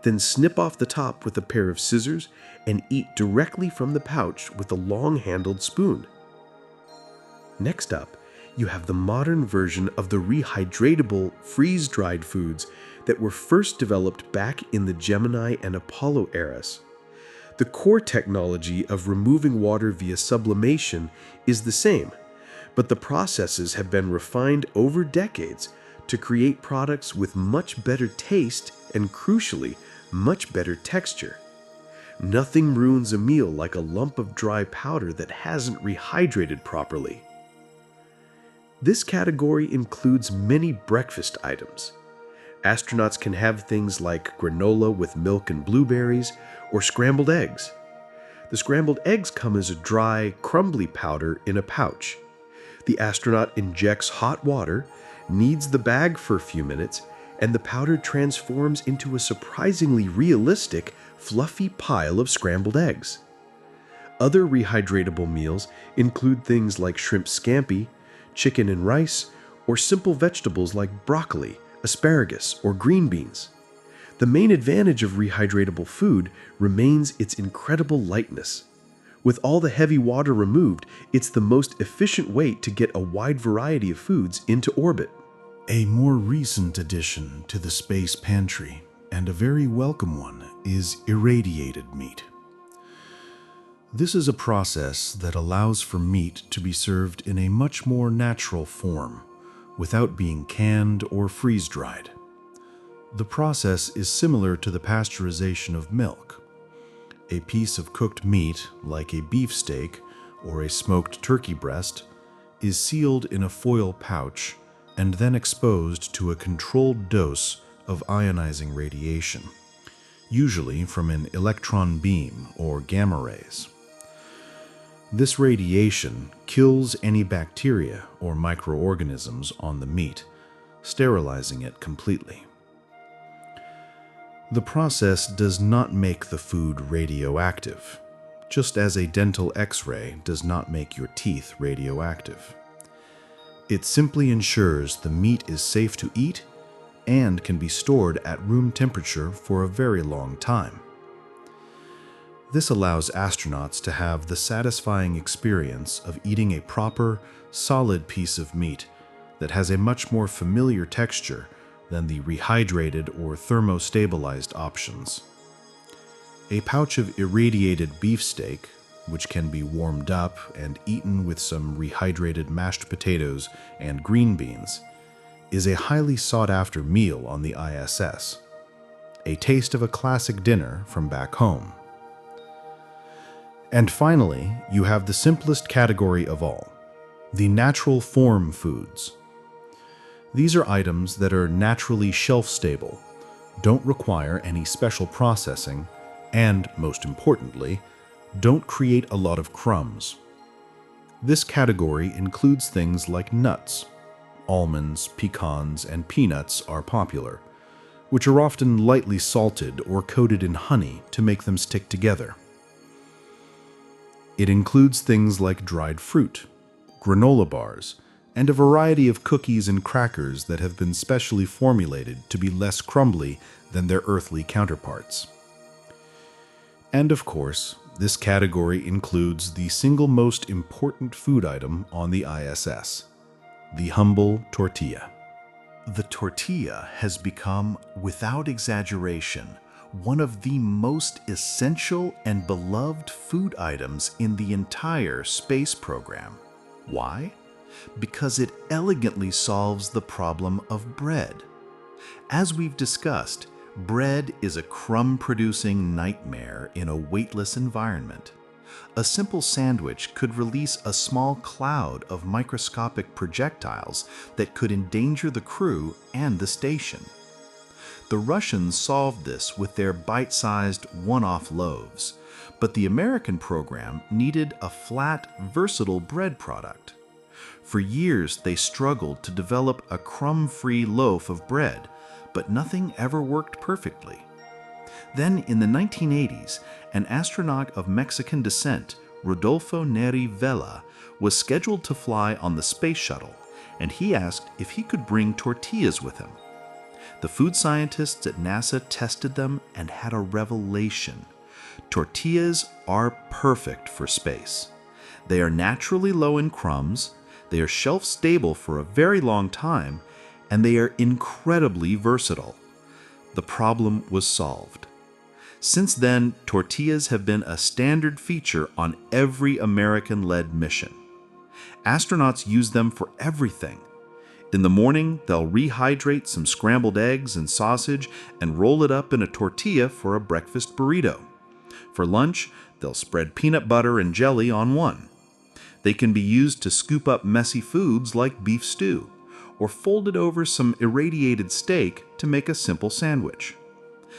then snip off the top with a pair of scissors and eat directly from the pouch with a long-handled spoon. Next up, you have the modern version of the rehydratable, freeze-dried foods that were first developed back in the Gemini and Apollo eras. The core technology of removing water via sublimation is the same, but the processes have been refined over decades to create products with much better taste and, crucially, much better texture. Nothing ruins a meal like a lump of dry powder that hasn't rehydrated properly. This category includes many breakfast items. Astronauts can have things like granola with milk and blueberries, or scrambled eggs. The scrambled eggs come as a dry, crumbly powder in a pouch. The astronaut injects hot water, kneads the bag for a few minutes, and the powder transforms into a surprisingly realistic, fluffy pile of scrambled eggs. Other rehydratable meals include things like shrimp scampi, chicken and rice, or simple vegetables like broccoli, asparagus, or green beans. The main advantage of rehydratable food remains its incredible lightness. With all the heavy water removed, it's the most efficient way to get a wide variety of foods into orbit. A more recent addition to the space pantry, and a very welcome one, is irradiated meat. This is a process that allows for meat to be served in a much more natural form, without being canned or freeze-dried. The process is similar to the pasteurization of milk. A piece of cooked meat, like a beefsteak or a smoked turkey breast, is sealed in a foil pouch and then exposed to a controlled dose of ionizing radiation, usually from an electron beam or gamma rays. This radiation kills any bacteria or microorganisms on the meat, sterilizing it completely. The process does not make the food radioactive, just as a dental X-ray does not make your teeth radioactive. It simply ensures the meat is safe to eat and can be stored at room temperature for a very long time. This allows astronauts to have the satisfying experience of eating a proper, solid piece of meat that has a much more familiar texture than the rehydrated or thermostabilized options. A pouch of irradiated beefsteak, which can be warmed up and eaten with some rehydrated mashed potatoes and green beans, is a highly sought-after meal on the ISS, a taste of a classic dinner from back home. And finally, you have the simplest category of all, the natural form foods. These are items that are naturally shelf-stable, don't require any special processing, and, most importantly, don't create a lot of crumbs. This category includes things like nuts. Almonds, pecans, and peanuts are popular, which are often lightly salted or coated in honey to make them stick together. It includes things like dried fruit, granola bars, and a variety of cookies and crackers that have been specially formulated to be less crumbly than their earthly counterparts. And of course, this category includes the single most important food item on the ISS, the humble tortilla. The tortilla has become, without exaggeration, one of the most essential and beloved food items in the entire space program. Why? Because it elegantly solves the problem of bread. As we've discussed, bread is a crumb-producing nightmare in a weightless environment. A simple sandwich could release a small cloud of microscopic projectiles that could endanger the crew and the station. The Russians solved this with their bite-sized one-off loaves, but the American program needed a flat, versatile bread product. For years, they struggled to develop a crumb-free loaf of bread, but nothing ever worked perfectly. Then, in the 1980s, an astronaut of Mexican descent, Rodolfo Neri Vela, was scheduled to fly on the space shuttle, and he asked if he could bring tortillas with him. The food scientists at NASA tested them and had a revelation. Tortillas are perfect for space. They are naturally low in crumbs, they are shelf-stable for a very long time, and they are incredibly versatile. The problem was solved. Since then, tortillas have been a standard feature on every American-led mission. Astronauts use them for everything. In the morning, they'll rehydrate some scrambled eggs and sausage and roll it up in a tortilla for a breakfast burrito. For lunch, they'll spread peanut butter and jelly on one. They can be used to scoop up messy foods like beef stew, or folded over some irradiated steak to make a simple sandwich.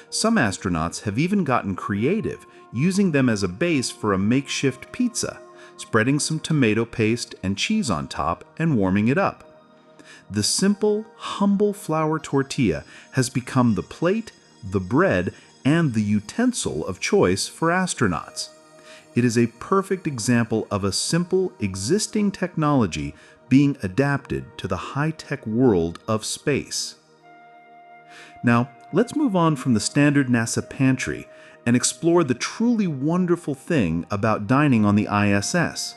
Some astronauts have even gotten creative, using them as a base for a makeshift pizza, spreading some tomato paste and cheese on top and warming it up. The simple, humble flour tortilla has become the plate, the bread, and the utensil of choice for astronauts. It is a perfect example of a simple, existing technology being adapted to the high-tech world of space. Now, let's move on from the standard NASA pantry and explore the truly wonderful thing about dining on the ISS.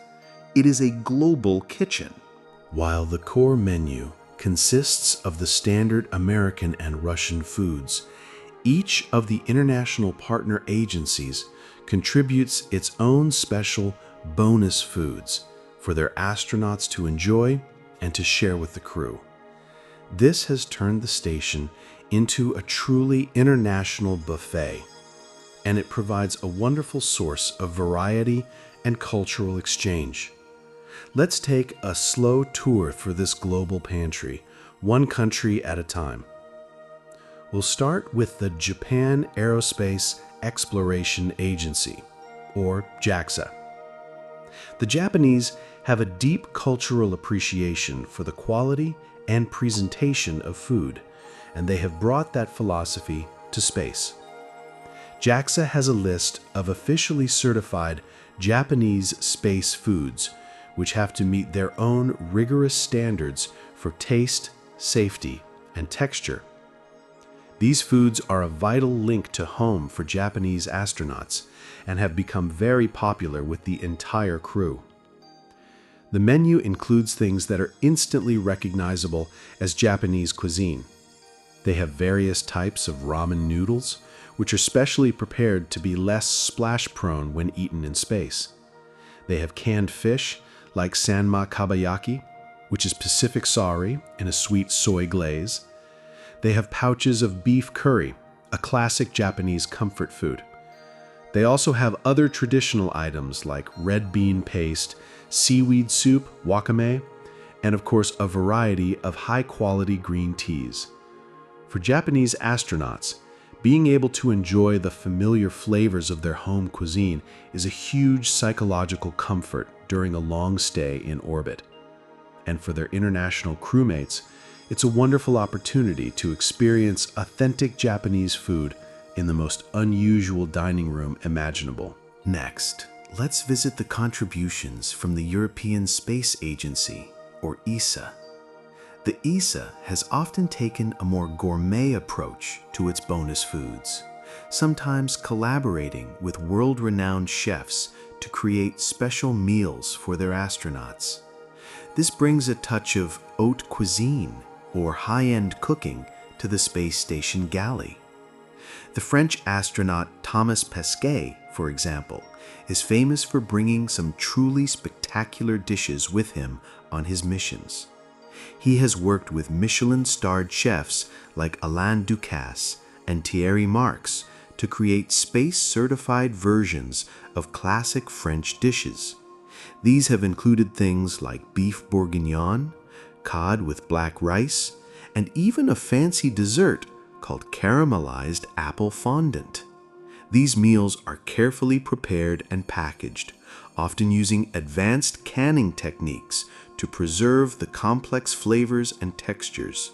It is a global kitchen. While the core menu consists of the standard American and Russian foods, each of the international partner agencies contributes its own special bonus foods for their astronauts to enjoy and to share with the crew. This has turned the station into a truly international buffet, and it provides a wonderful source of variety and cultural exchange. Let's take a slow tour for this global pantry, one country at a time. We'll start with the Japan Aerospace Exploration Agency, or JAXA. The Japanese have a deep cultural appreciation for the quality and presentation of food, and they have brought that philosophy to space. JAXA has a list of officially certified Japanese space foods, which have to meet their own rigorous standards for taste, safety, and texture. These foods are a vital link to home for Japanese astronauts and have become very popular with the entire crew. The menu includes things that are instantly recognizable as Japanese cuisine. They have various types of ramen noodles, which are specially prepared to be less splash-prone when eaten in space. They have canned fish, like sanma kabayaki, which is Pacific sari in a sweet soy glaze. They have pouches of beef curry, a classic Japanese comfort food. They also have other traditional items like red bean paste, seaweed soup, wakame, and of course a variety of high-quality green teas. For Japanese astronauts, being able to enjoy the familiar flavors of their home cuisine is a huge psychological comfort during a long stay in orbit. And for their international crewmates, it's a wonderful opportunity to experience authentic Japanese food in the most unusual dining room imaginable. Next, let's visit the contributions from the European Space Agency, or ESA. The ESA has often taken a more gourmet approach to its bonus foods, sometimes collaborating with world-renowned chefs to create special meals for their astronauts. This brings a touch of haute cuisine, or high-end cooking, to the space station galley. The French astronaut Thomas Pesquet, for example, is famous for bringing some truly spectacular dishes with him on his missions. He has worked with Michelin-starred chefs like Alain Ducasse and Thierry Marx to create space-certified versions of classic French dishes. These have included things like beef bourguignon, cod with black rice, and even a fancy dessert called caramelized apple fondant. These meals are carefully prepared and packaged, often using advanced canning techniques to preserve the complex flavors and textures.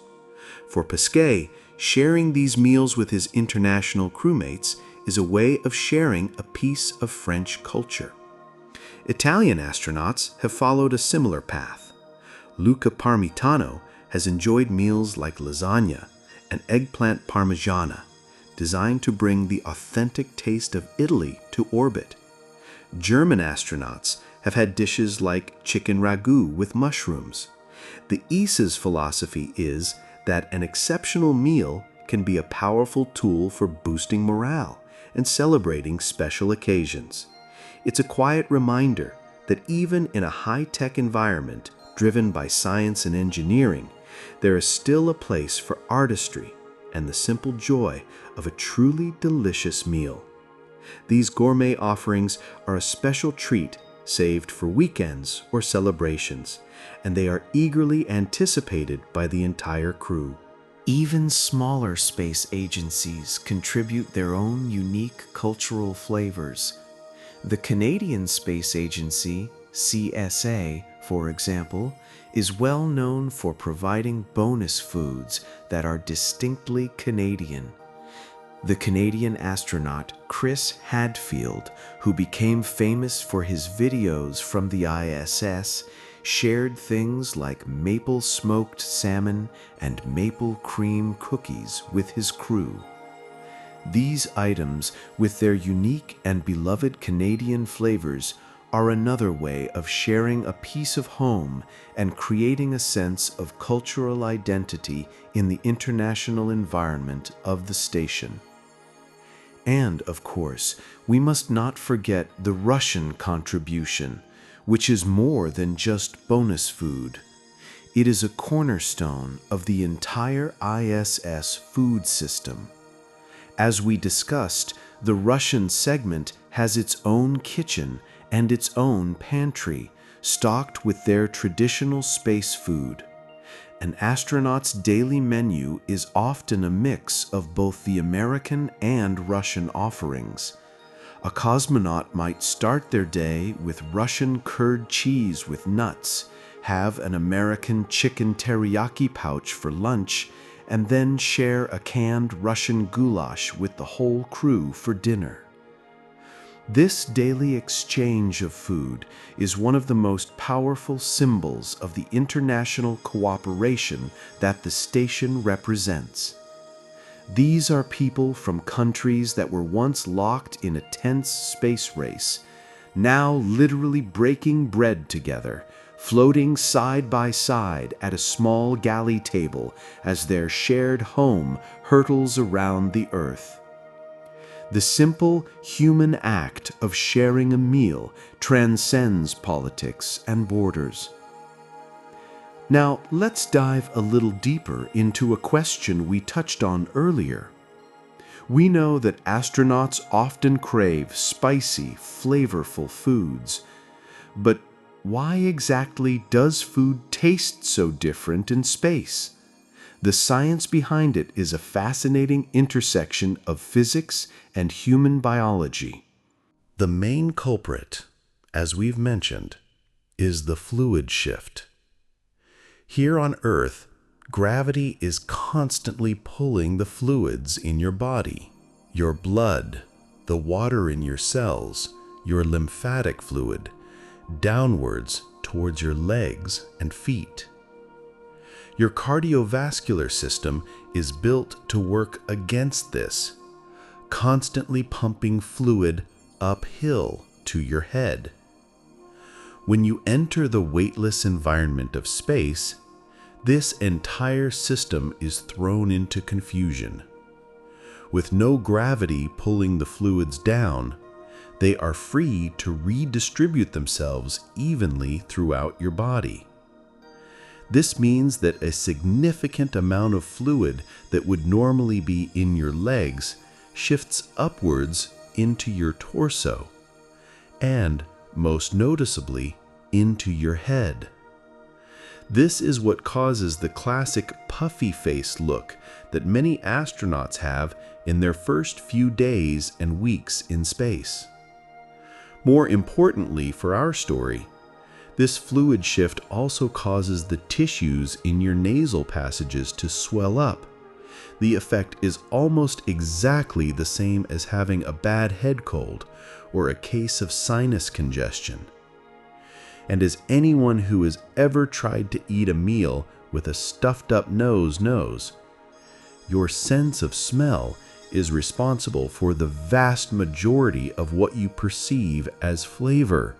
For Pesquet, sharing these meals with his international crewmates is a way of sharing a piece of French culture. Italian astronauts have followed a similar path. Luca Parmitano has enjoyed meals like lasagna and eggplant parmigiana, designed to bring the authentic taste of Italy to orbit. German astronauts have had dishes like chicken ragu with mushrooms. The ESA's philosophy is that an exceptional meal can be a powerful tool for boosting morale and celebrating special occasions. It's a quiet reminder that even in a high-tech environment driven by science and engineering, there is still a place for artistry and the simple joy of a truly delicious meal. These gourmet offerings are a special treat saved for weekends or celebrations, and they are eagerly anticipated by the entire crew. Even smaller space agencies contribute their own unique cultural flavors. The Canadian Space Agency, CSA, for example, is well known for providing bonus foods that are distinctly Canadian. The Canadian astronaut Chris Hadfield, who became famous for his videos from the ISS, shared things like maple smoked salmon and maple cream cookies with his crew. These items, with their unique and beloved Canadian flavors, are another way of sharing a piece of home and creating a sense of cultural identity in the international environment of the station. And, of course, we must not forget the Russian contribution, which is more than just bonus food. It is a cornerstone of the entire ISS food system. As we discussed, the Russian segment has its own kitchen and its own pantry, stocked with their traditional space food. An astronaut's daily menu is often a mix of both the American and Russian offerings. A cosmonaut might start their day with Russian curd cheese with nuts, have an American chicken teriyaki pouch for lunch, and then share a canned Russian goulash with the whole crew for dinner. This daily exchange of food is one of the most powerful symbols of the international cooperation that the station represents. These are people from countries that were once locked in a tense space race, now literally breaking bread together, floating side by side at a small galley table as their shared home hurtles around the Earth. The simple human act of sharing a meal transcends politics and borders. Now, let's dive a little deeper into a question we touched on earlier. We know that astronauts often crave spicy, flavorful foods. But why exactly does food taste so different in space? The science behind it is a fascinating intersection of physics and human biology. The main culprit, as we've mentioned, is the fluid shift. Here on Earth, gravity is constantly pulling the fluids in your body, your blood, the water in your cells, your lymphatic fluid, downwards towards your legs and feet. Your cardiovascular system is built to work against this, constantly pumping fluid uphill to your head. When you enter the weightless environment of space, this entire system is thrown into confusion. With no gravity pulling the fluids down, they are free to redistribute themselves evenly throughout your body. This means that a significant amount of fluid that would normally be in your legs shifts upwards into your torso, and, most noticeably, into your head. This is what causes the classic puffy face look that many astronauts have in their first few days and weeks in space. More importantly for our story, this fluid shift also causes the tissues in your nasal passages to swell up. The effect is almost exactly the same as having a bad head cold or a case of sinus congestion. And as anyone who has ever tried to eat a meal with a stuffed up nose knows, your sense of smell is responsible for the vast majority of what you perceive as flavor.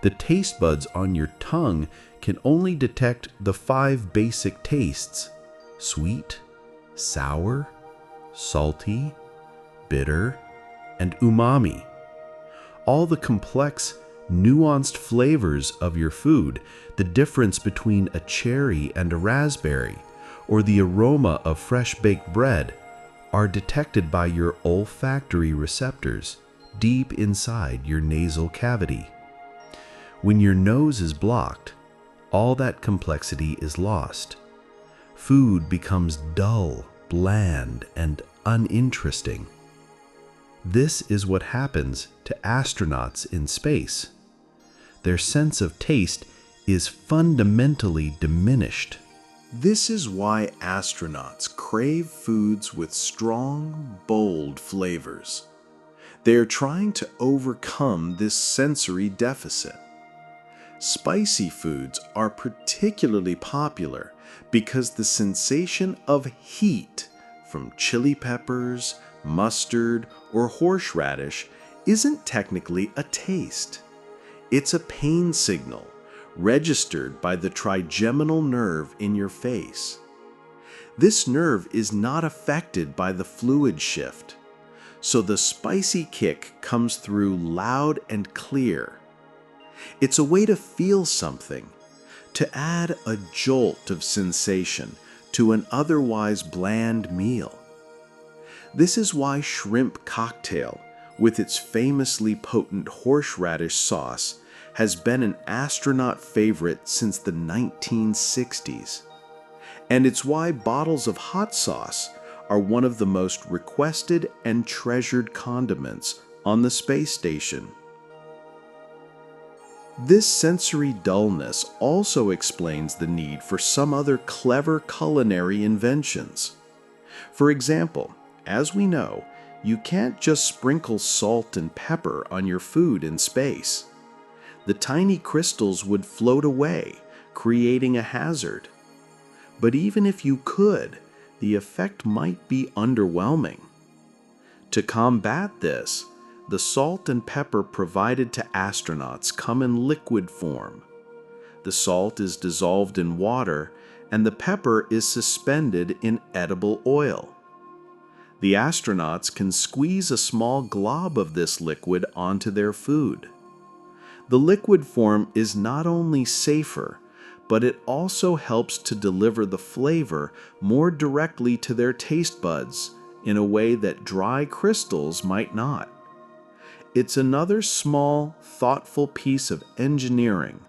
The taste buds on your tongue can only detect the 5 basic tastes: sweet, sour, salty, bitter, and umami. All the complex, nuanced flavors of your food, the difference between a cherry and a raspberry, or the aroma of fresh baked bread, are detected by your olfactory receptors deep inside your nasal cavity. When your nose is blocked, all that complexity is lost. Food becomes dull, bland, and uninteresting. This is what happens to astronauts in space. Their sense of taste is fundamentally diminished. This is why astronauts crave foods with strong, bold flavors. They are trying to overcome this sensory deficit. Spicy foods are particularly popular because the sensation of heat from chili peppers, mustard, or horseradish isn't technically a taste. It's a pain signal registered by the trigeminal nerve in your face. This nerve is not affected by the fluid shift, so the spicy kick comes through loud and clear. It's a way to feel something, to add a jolt of sensation to an otherwise bland meal. This is why shrimp cocktail, with its famously potent horseradish sauce, has been an astronaut favorite since the 1960s. And it's why bottles of hot sauce are one of the most requested and treasured condiments on the space station. This sensory dullness also explains the need for some other clever culinary inventions. For example, as we know, You can't just sprinkle salt and pepper on your food in space. The tiny crystals would float away, creating a hazard. But even if you could, the effect might be underwhelming. To combat this, the salt and pepper provided to astronauts come in liquid form. The salt is dissolved in water, and the pepper is suspended in edible oil. The astronauts can squeeze a small glob of this liquid onto their food. The liquid form is not only safer, but it also helps to deliver the flavor more directly to their taste buds in a way that dry crystals might not. It's another small, thoughtful piece of engineering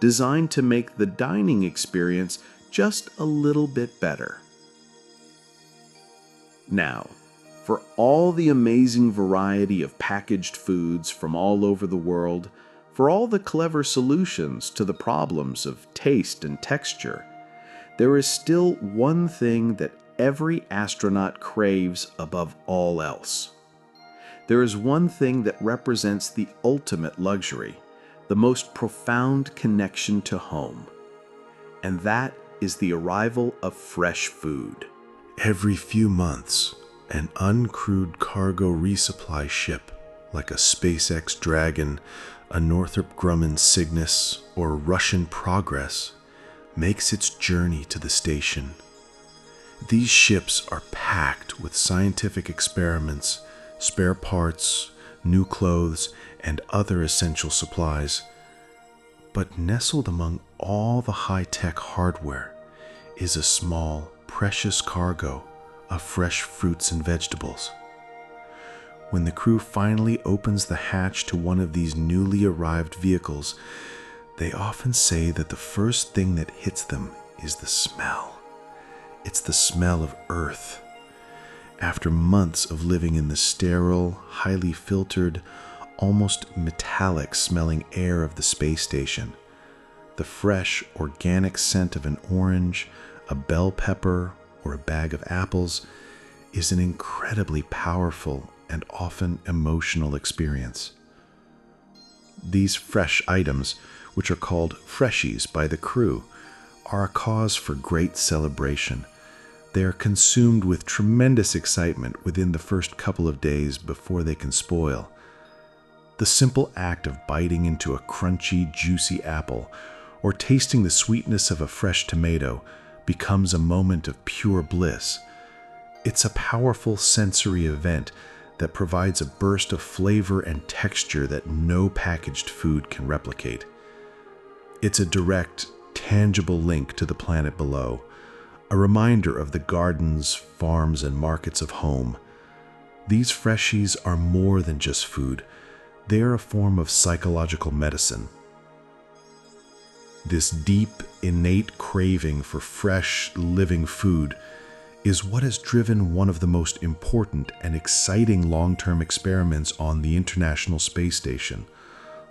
designed to make the dining experience just a little bit better. Now, for all the amazing variety of packaged foods from all over the world, for all the clever solutions to the problems of taste and texture, there is still one thing that every astronaut craves above all else. There is one thing that represents the ultimate luxury, the most profound connection to home, and that is the arrival of fresh food. Every few months, an uncrewed cargo resupply ship, like a SpaceX Dragon, a Northrop Grumman Cygnus, or Russian Progress, makes its journey to the station. These ships are packed with scientific experiments, spare parts, new clothes, and other essential supplies. But nestled among all the high-tech hardware is a small, precious cargo of fresh fruits and vegetables. When the crew finally opens the hatch to one of these newly arrived vehicles, they often say that the first thing that hits them is the smell. It's the smell of Earth. After months of living in the sterile, highly filtered, almost metallic-smelling air of the space station, the fresh, organic scent of an orange, a bell pepper, or a bag of apples is an incredibly powerful and often emotional experience. These fresh items, which are called freshies by the crew, are a cause for great celebration. They are consumed with tremendous excitement within the first couple of days before they can spoil. The simple act of biting into a crunchy, juicy apple or tasting the sweetness of a fresh tomato becomes a moment of pure bliss. It's a powerful sensory event that provides a burst of flavor and texture that no packaged food can replicate. It's a direct, tangible link to the planet below, a reminder of the gardens, farms, and markets of home. These freshies are more than just food. They are a form of psychological medicine. This deep, innate craving for fresh, living food is what has driven one of the most important and exciting long-term experiments on the International Space Station,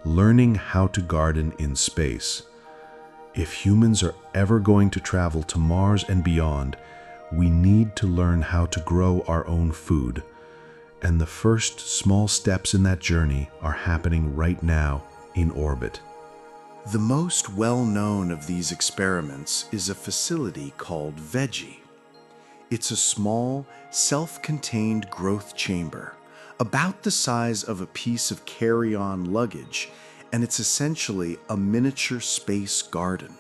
learning how to garden in space. If humans are ever going to travel to Mars and beyond, we need to learn how to grow our own food. And the first small steps in that journey are happening right now in orbit. The most well-known of these experiments is a facility called Veggie. It's a small, self-contained growth chamber, about the size of a piece of carry-on luggage, and it's essentially a miniature space garden.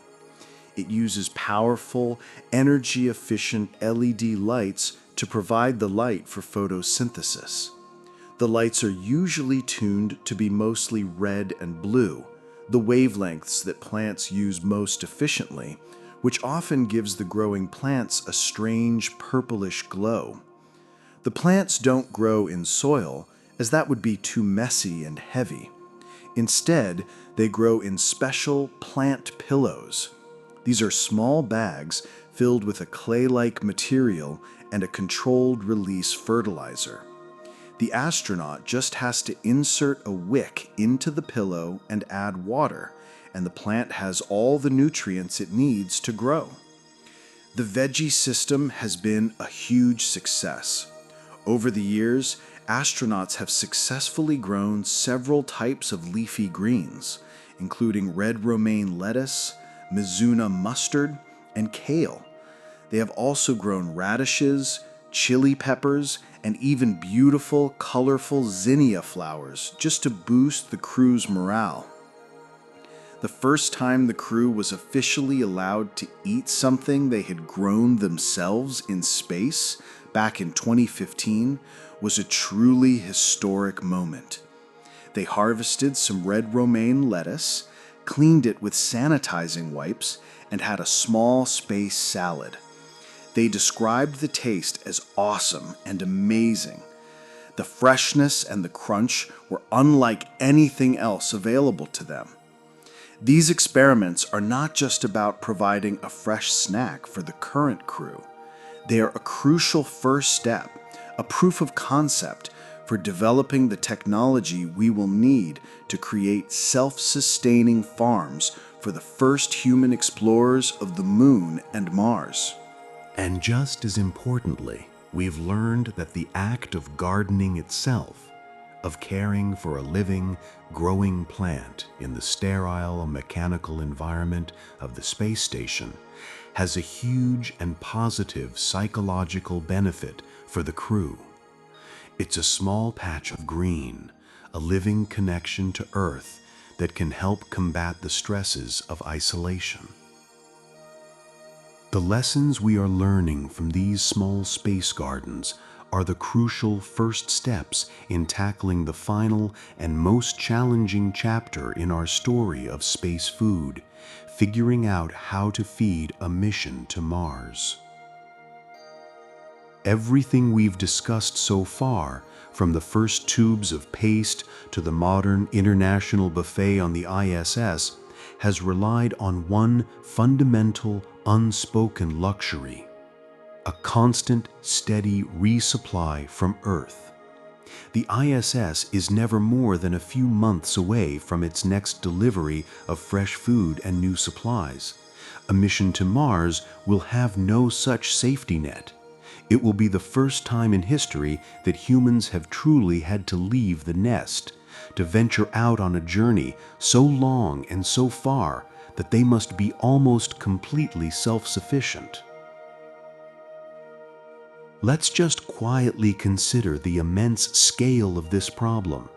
It uses powerful, energy-efficient LED lights to provide the light for photosynthesis. The lights are usually tuned to be mostly red and blue, the wavelengths that plants use most efficiently, which often gives the growing plants a strange purplish glow. The plants don't grow in soil, as that would be too messy and heavy. Instead, they grow in special plant pillows. These are small bags filled with a clay-like material and a controlled release fertilizer. The astronaut just has to insert a wick into the pillow and add water, and the plant has all the nutrients it needs to grow. The Veggie system has been a huge success. Over the years, astronauts have successfully grown several types of leafy greens, including red romaine lettuce, Mizuna mustard, and kale. They have also grown radishes, chili peppers, and even beautiful, colorful zinnia flowers just to boost the crew's morale. The first time the crew was officially allowed to eat something they had grown themselves in space, back in 2015, was a truly historic moment. They harvested some red romaine lettuce, cleaned it with sanitizing wipes, and had a small space salad. They described the taste as awesome and amazing. The freshness and the crunch were unlike anything else available to them. These experiments are not just about providing a fresh snack for the current crew. They are a crucial first step, a proof of concept for developing the technology we will need to create self-sustaining farms for the first human explorers of the Moon and Mars. And just as importantly, we've learned that the act of gardening itself, of caring for a living, growing plant in the sterile mechanical environment of the space station, has a huge and positive psychological benefit for the crew. It's a small patch of green, a living connection to Earth that can help combat the stresses of isolation. The lessons we are learning from these small space gardens are the crucial first steps in tackling the final and most challenging chapter in our story of space food, figuring out how to feed a mission to Mars. Everything we've discussed so far, from the first tubes of paste to the modern international buffet on the ISS, has relied on one fundamental, unspoken luxury: a constant, steady resupply from Earth. The ISS is never more than a few months away from its next delivery of fresh food and new supplies. A mission to Mars will have no such safety net. It will be the first time in history that humans have truly had to leave the nest, to venture out on a journey so long and so far that they must be almost completely self-sufficient. Let's just quietly consider the immense scale of this problem.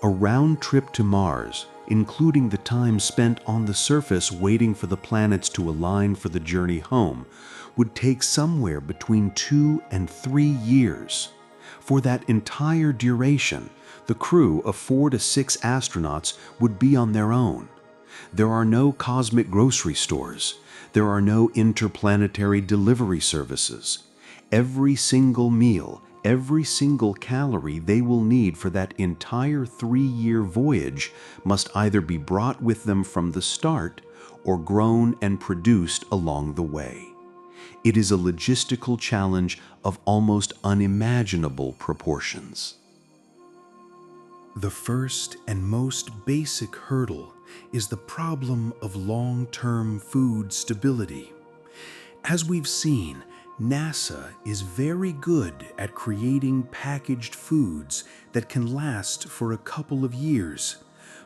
A round trip to Mars, including the time spent on the surface waiting for the planets to align for the journey home, would take somewhere between 2 and 3 years. For that entire duration, the crew of 4 to 6 astronauts would be on their own. There are no cosmic grocery stores. There are no interplanetary delivery services. Every single meal, every single calorie they will need for that entire 3-year voyage must either be brought with them from the start or grown and produced along the way. It is a logistical challenge of almost unimaginable proportions. The first and most basic hurdle is the problem of long-term food stability. As we've seen, NASA is very good at creating packaged foods that can last for a couple of years.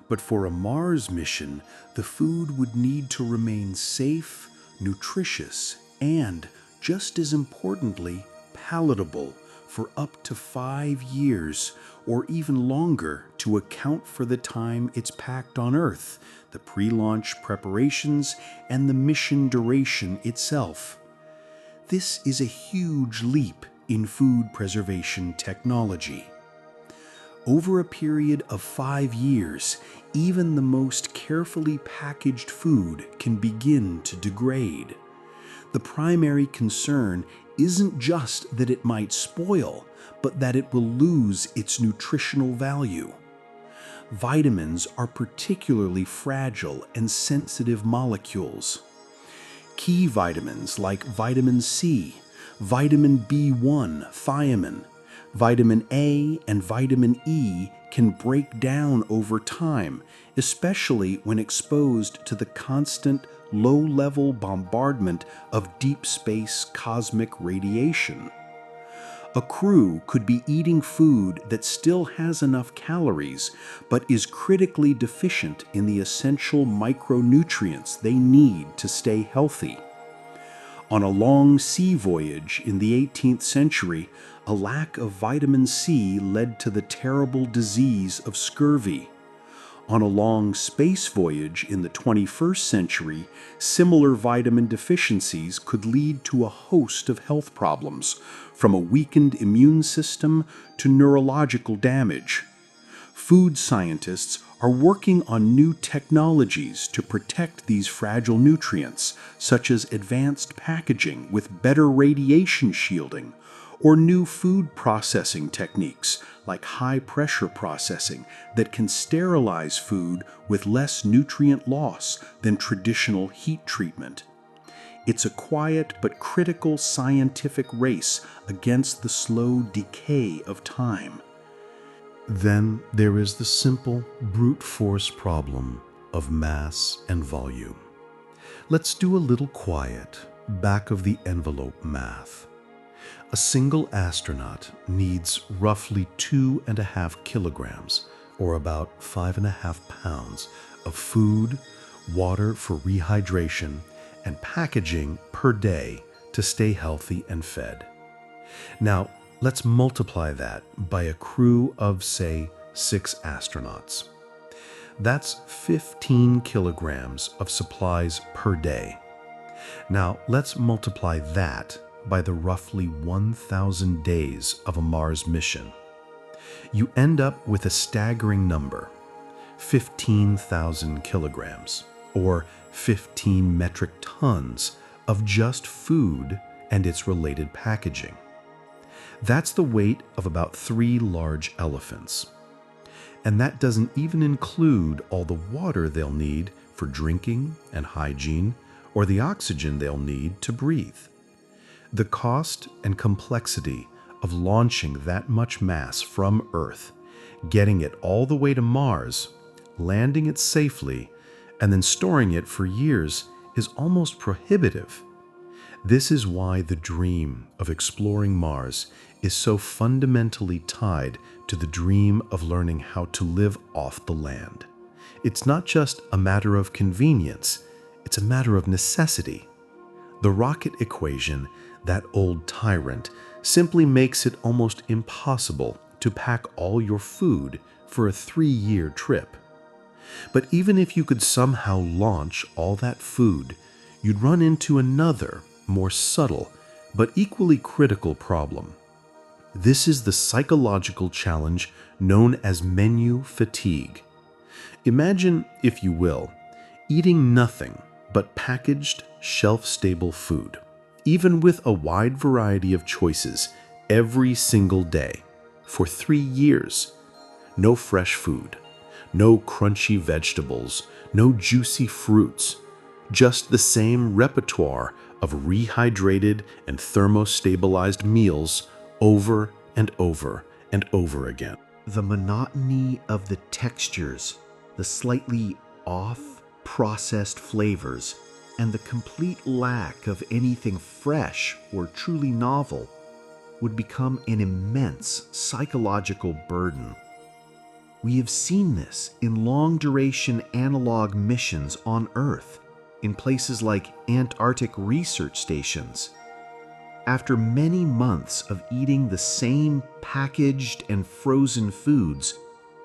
But for a Mars mission, the food would need to remain safe, nutritious, and, just as importantly, palatable for up to 5 years, or even longer, to account for the time it's packed on Earth, the pre-launch preparations, and the mission duration itself. This is a huge leap in food preservation technology. Over a period of 5 years, even the most carefully packaged food can begin to degrade. The primary concern isn't just that it might spoil, but that it will lose its nutritional value. Vitamins are particularly fragile and sensitive molecules. Key vitamins like vitamin C, vitamin B1, thiamine, vitamin A, and vitamin E can break down over time, especially when exposed to the constant low-level bombardment of deep space cosmic radiation. A crew could be eating food that still has enough calories, but is critically deficient in the essential micronutrients they need to stay healthy. On a long sea voyage in the 18th century, a lack of vitamin C led to the terrible disease of scurvy. On a long space voyage in the 21st century, similar vitamin deficiencies could lead to a host of health problems, from a weakened immune system to neurological damage. Food scientists are working on new technologies to protect these fragile nutrients, such as advanced packaging with better radiation shielding, or new food processing techniques like high-pressure processing that can sterilize food with less nutrient loss than traditional heat treatment. It's a quiet but critical scientific race against the slow decay of time. Then there is the simple brute force problem of mass and volume. Let's do a little quiet, back of the envelope math. A single astronaut needs roughly 2.5 kilograms, or about 5.5 pounds, of food, water for rehydration, and packaging per day to stay healthy and fed. Now, let's multiply that by a crew of, say, 6 astronauts. That's 15 kilograms of supplies per day. Now, let's multiply that by the roughly 1,000 days of a Mars mission. You end up with a staggering number, 15,000 kilograms, or 15 metric tons of just food and its related packaging. That's the weight of about 3 large elephants. And that doesn't even include all the water they'll need for drinking and hygiene, or the oxygen they'll need to breathe. The cost and complexity of launching that much mass from Earth, getting it all the way to Mars, landing it safely, and then storing it for years is almost prohibitive. This is why the dream of exploring Mars is so fundamentally tied to the dream of learning how to live off the land. It's not just a matter of convenience, it's a matter of necessity. The rocket equation, that old tyrant, simply makes it almost impossible to pack all your food for a 3-year trip. But even if you could somehow launch all that food, you'd run into another, more subtle, but equally critical problem. This is the psychological challenge known as menu fatigue. Imagine, if you will, eating nothing but packaged, shelf-stable food, even with a wide variety of choices every single day, for 3 years. No fresh food, no crunchy vegetables, no juicy fruits, just the same repertoire of rehydrated and thermostabilized meals over and over and over again. The monotony of the textures, the slightly off processed flavors, and the complete lack of anything fresh or truly novel would become an immense psychological burden. We have seen this in long-duration analog missions on Earth, in places like Antarctic research stations. After many months of eating the same packaged and frozen foods,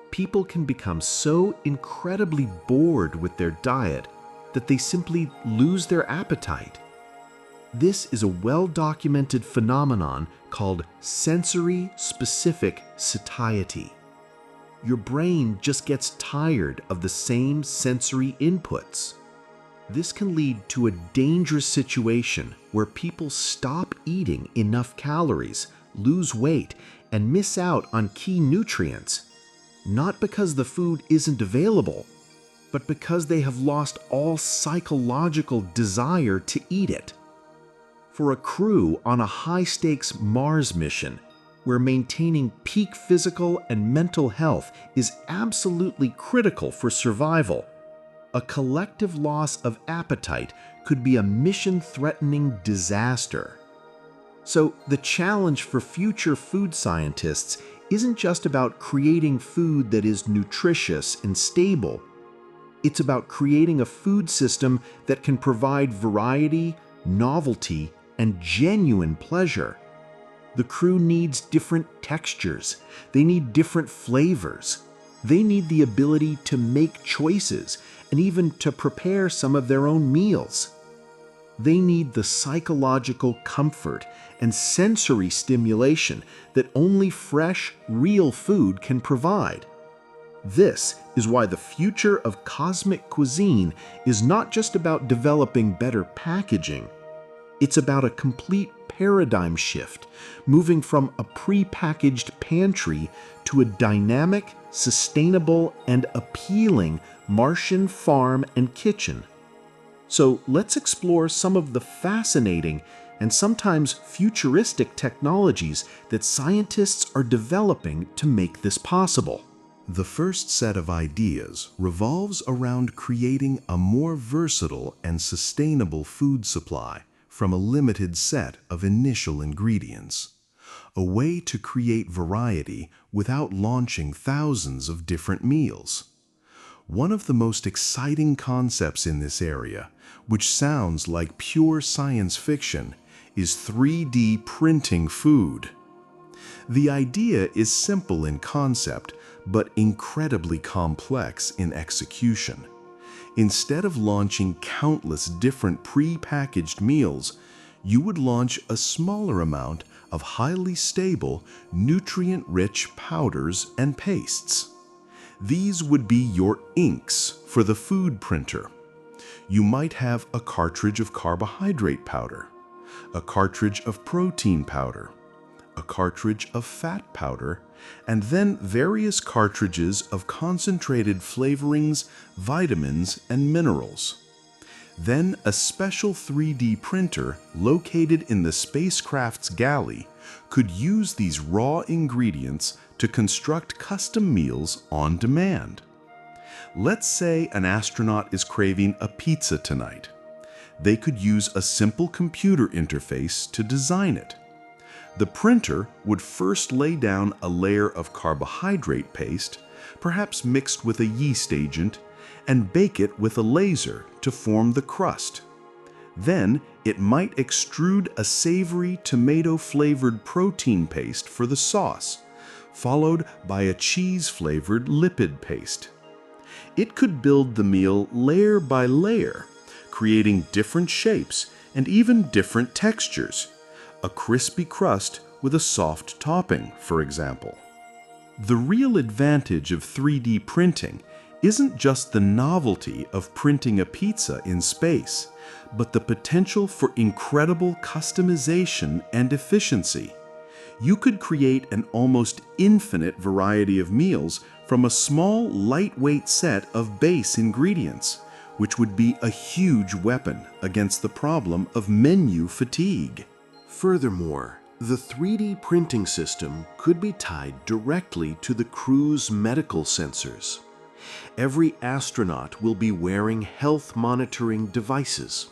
people can become so incredibly bored with their diet that they simply lose their appetite. This is a well-documented phenomenon called sensory-specific satiety. Your brain just gets tired of the same sensory inputs. This can lead to a dangerous situation where people stop eating enough calories, lose weight, and miss out on key nutrients, not because the food isn't available, but because they have lost all psychological desire to eat it. For a crew on a high-stakes Mars mission, where maintaining peak physical and mental health is absolutely critical for survival, a collective loss of appetite could be a mission-threatening disaster. So the challenge for future food scientists isn't just about creating food that is nutritious and stable. It's about creating a food system that can provide variety, novelty, and genuine pleasure. The crew needs different textures. They need different flavors. They need the ability to make choices and even to prepare some of their own meals. They need the psychological comfort and sensory stimulation that only fresh, real food can provide. This is why the future of cosmic cuisine is not just about developing better packaging. It's about a complete paradigm shift, moving from a pre-packaged pantry to a dynamic, sustainable, and appealing Martian farm and kitchen. So let's explore some of the fascinating and sometimes futuristic technologies that scientists are developing to make this possible. The first set of ideas revolves around creating a more versatile and sustainable food supply from a limited set of initial ingredients. A way to create variety without launching thousands of different meals. One of the most exciting concepts in this area, which sounds like pure science fiction, is 3D printing food. The idea is simple in concept, but incredibly complex in execution. Instead of launching countless different pre-packaged meals, you would launch a smaller amount of highly stable, nutrient-rich powders and pastes. These would be your inks for the food printer. You might have a cartridge of carbohydrate powder, a cartridge of protein powder, a cartridge of fat powder, and then various cartridges of concentrated flavorings, vitamins, and minerals. Then a special 3D printer located in the spacecraft's galley could use these raw ingredients to construct custom meals on demand. Let's say an astronaut is craving a pizza tonight. They could use a simple computer interface to design it. The printer would first lay down a layer of carbohydrate paste, perhaps mixed with a yeast agent, and bake it with a laser to form the crust. Then it might extrude a savory tomato-flavored protein paste for the sauce, followed by a cheese-flavored lipid paste. It could build the meal layer by layer, creating different shapes and even different textures. A crispy crust with a soft topping, for example. The real advantage of 3D printing isn't just the novelty of printing a pizza in space, but the potential for incredible customization and efficiency. You could create an almost infinite variety of meals from a small, lightweight set of base ingredients, which would be a huge weapon against the problem of menu fatigue. Furthermore, the 3D printing system could be tied directly to the crew's medical sensors. Every astronaut will be wearing health monitoring devices.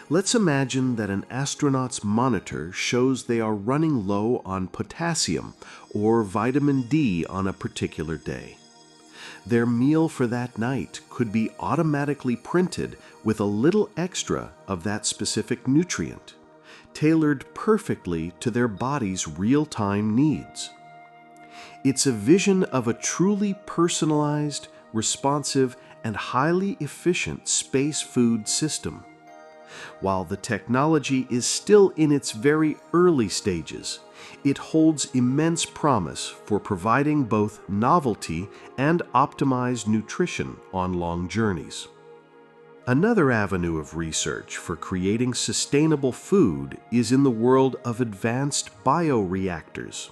Let's imagine that an astronaut's monitor shows they are running low on potassium or vitamin D on a particular day. Their meal for that night could be automatically printed with a little extra of that specific nutrient, tailored perfectly to their body's real-time needs. It's a vision of a truly personalized, responsive, and highly efficient space food system. While the technology is still in its very early stages, it holds immense promise for providing both novelty and optimized nutrition on long journeys. Another avenue of research for creating sustainable food is in the world of advanced bioreactors.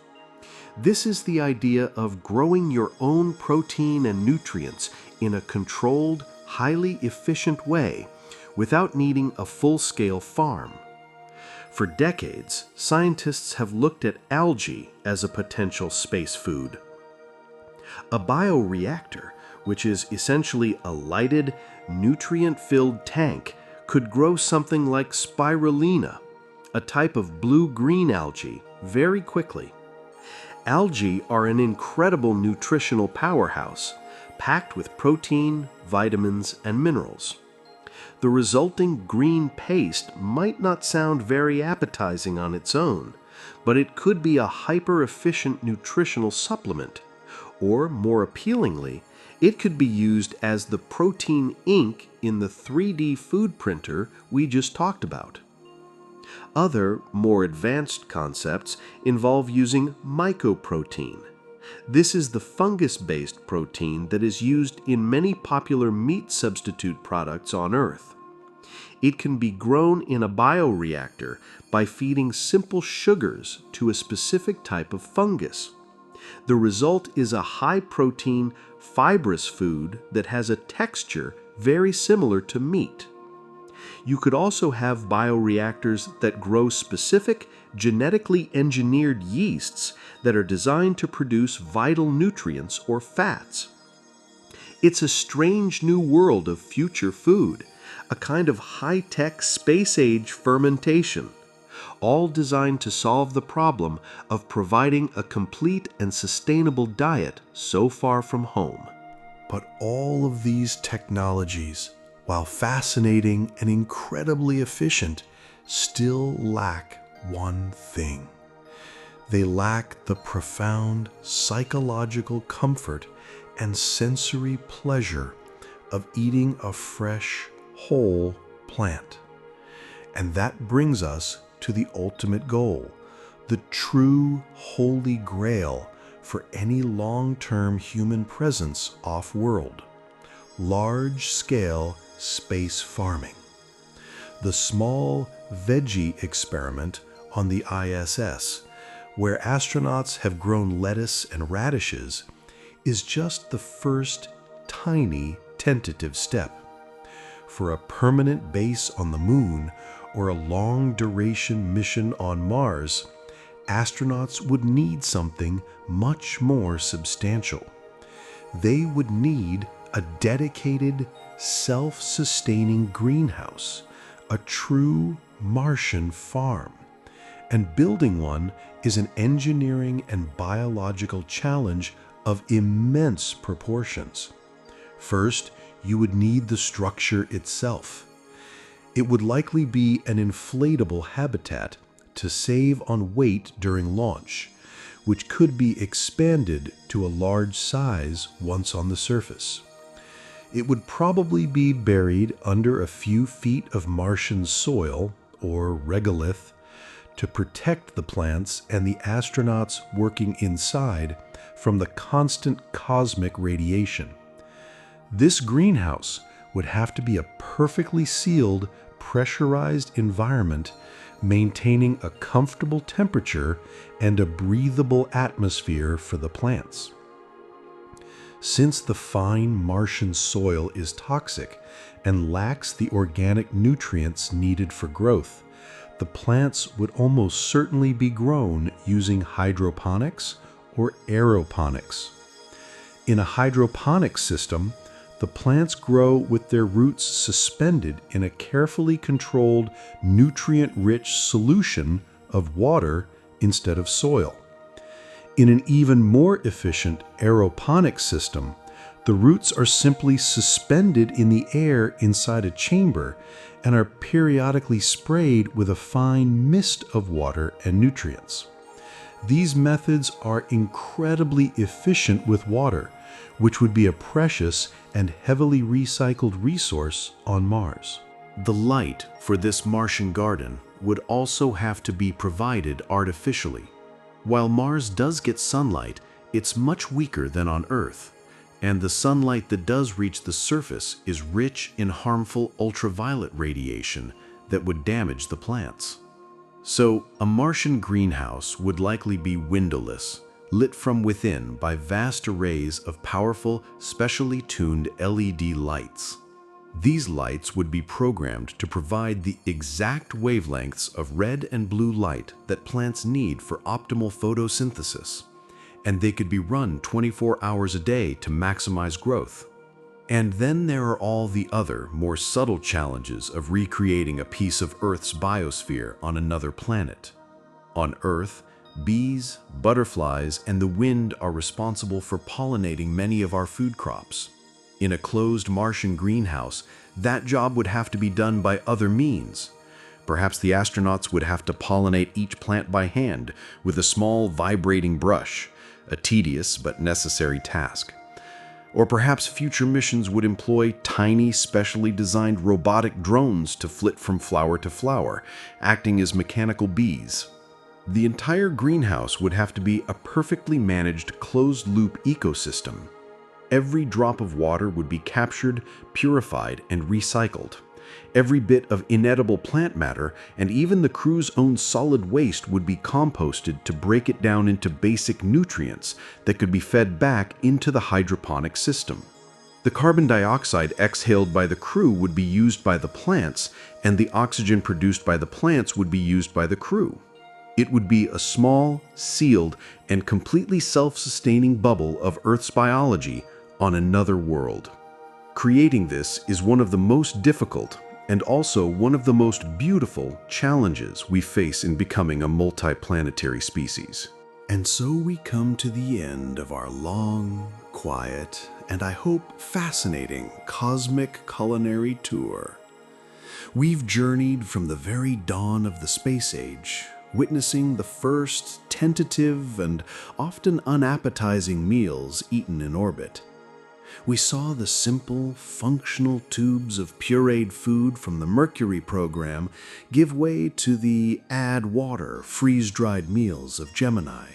This is the idea of growing your own protein and nutrients in a controlled, highly efficient way without needing a full-scale farm. For decades, scientists have looked at algae as a potential space food. A bioreactor, which is essentially a lighted, nutrient-filled tank, could grow something like spirulina, a type of blue-green algae, very quickly. Algae are an incredible nutritional powerhouse, packed with protein, vitamins, and minerals. The resulting green paste might not sound very appetizing on its own, but it could be a hyper-efficient nutritional supplement, or more appealingly, it could be used as the protein ink in the 3D food printer we just talked about. Other, more advanced concepts involve using mycoprotein. This is the fungus-based protein that is used in many popular meat substitute products on Earth. It can be grown in a bioreactor by feeding simple sugars to a specific type of fungus. The result is a high-protein, fibrous food that has a texture very similar to meat. You could also have bioreactors that grow specific, genetically engineered yeasts that are designed to produce vital nutrients or fats. It's a strange new world of future food, a kind of high-tech space-age fermentation, all designed to solve the problem of providing a complete and sustainable diet so far from home. But all of these technologies, while fascinating and incredibly efficient, still lack one thing. They lack the profound psychological comfort and sensory pleasure of eating a fresh, whole plant. And that brings us to the ultimate goal, the true holy grail for any long-term human presence off-world: large-scale space farming. The small veggie experiment on the ISS, where astronauts have grown lettuce and radishes, is just the first tiny tentative step. For a permanent base on the Moon or a long-duration mission on Mars, astronauts would need something much more substantial. They would need a dedicated, self-sustaining greenhouse, a true Martian farm. And building one is an engineering and biological challenge of immense proportions. First, you would need the structure itself. It would likely be an inflatable habitat to save on weight during launch, which could be expanded to a large size once on the surface. It would probably be buried under a few feet of Martian soil, or regolith, to protect the plants and the astronauts working inside from the constant cosmic radiation. This greenhouse would have to be a perfectly sealed, pressurized environment, maintaining a comfortable temperature and a breathable atmosphere for the plants. Since the fine Martian soil is toxic and lacks the organic nutrients needed for growth, the plants would almost certainly be grown using hydroponics or aeroponics. In a hydroponic system, the plants grow with their roots suspended in a carefully controlled, nutrient-rich solution of water instead of soil. In an even more efficient aeroponic system, the roots are simply suspended in the air inside a chamber and are periodically sprayed with a fine mist of water and nutrients. These methods are incredibly efficient with water, which would be a precious and heavily recycled resource on Mars. The light for this Martian garden would also have to be provided artificially. While Mars does get sunlight, it's much weaker than on Earth, and the sunlight that does reach the surface is rich in harmful ultraviolet radiation that would damage the plants. So, a Martian greenhouse would likely be windowless, lit from within by vast arrays of powerful, specially tuned LED lights. These lights would be programmed to provide the exact wavelengths of red and blue light that plants need for optimal photosynthesis, and they could be run 24 hours a day to maximize growth. And then there are all the other, more subtle challenges of recreating a piece of Earth's biosphere on another planet. On Earth, bees, butterflies, and the wind are responsible for pollinating many of our food crops. In a closed Martian greenhouse, that job would have to be done by other means. Perhaps the astronauts would have to pollinate each plant by hand with a small vibrating brush, a tedious but necessary task. Or perhaps future missions would employ tiny, specially designed robotic drones to flit from flower to flower, acting as mechanical bees. The entire greenhouse would have to be a perfectly managed closed-loop ecosystem. Every drop of water would be captured, purified, and recycled. Every bit of inedible plant matter, and even the crew's own solid waste, would be composted to break it down into basic nutrients that could be fed back into the hydroponic system. The carbon dioxide exhaled by the crew would be used by the plants, and the oxygen produced by the plants would be used by the crew. It would be a small, sealed, and completely self-sustaining bubble of Earth's biology on another world. Creating this is one of the most difficult and also one of the most beautiful challenges we face in becoming a multiplanetary species. And so we come to the end of our long, quiet, and I hope fascinating cosmic culinary tour. We've journeyed from the very dawn of the space age, witnessing the first tentative and often unappetizing meals eaten in orbit. We saw the simple, functional tubes of pureed food from the Mercury program give way to the add-water, freeze-dried meals of Gemini.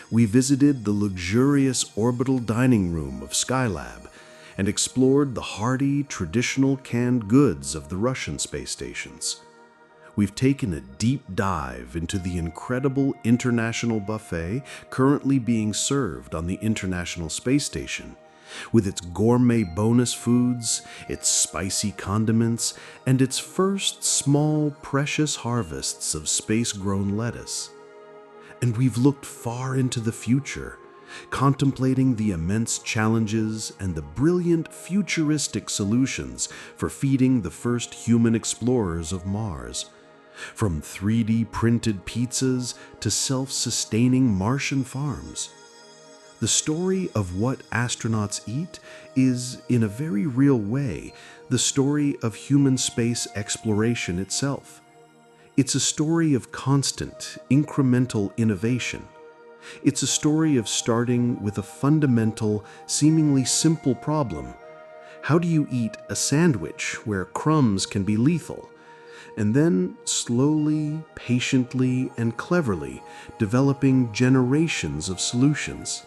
We visited the luxurious orbital dining room of Skylab and explored the hearty, traditional canned goods of the Russian space stations. We've taken a deep dive into the incredible international buffet currently being served on the International Space Station, with its gourmet bonus foods, its spicy condiments, and its first small, precious harvests of space-grown lettuce. And we've looked far into the future, contemplating the immense challenges and the brilliant futuristic solutions for feeding the first human explorers of Mars. From 3D printed pizzas to self-sustaining Martian farms. The story of what astronauts eat is, in a very real way, the story of human space exploration itself. It's a story of constant, incremental innovation. It's a story of starting with a fundamental, seemingly simple problem. How do you eat a sandwich where crumbs can be lethal? And then slowly, patiently, and cleverly developing generations of solutions.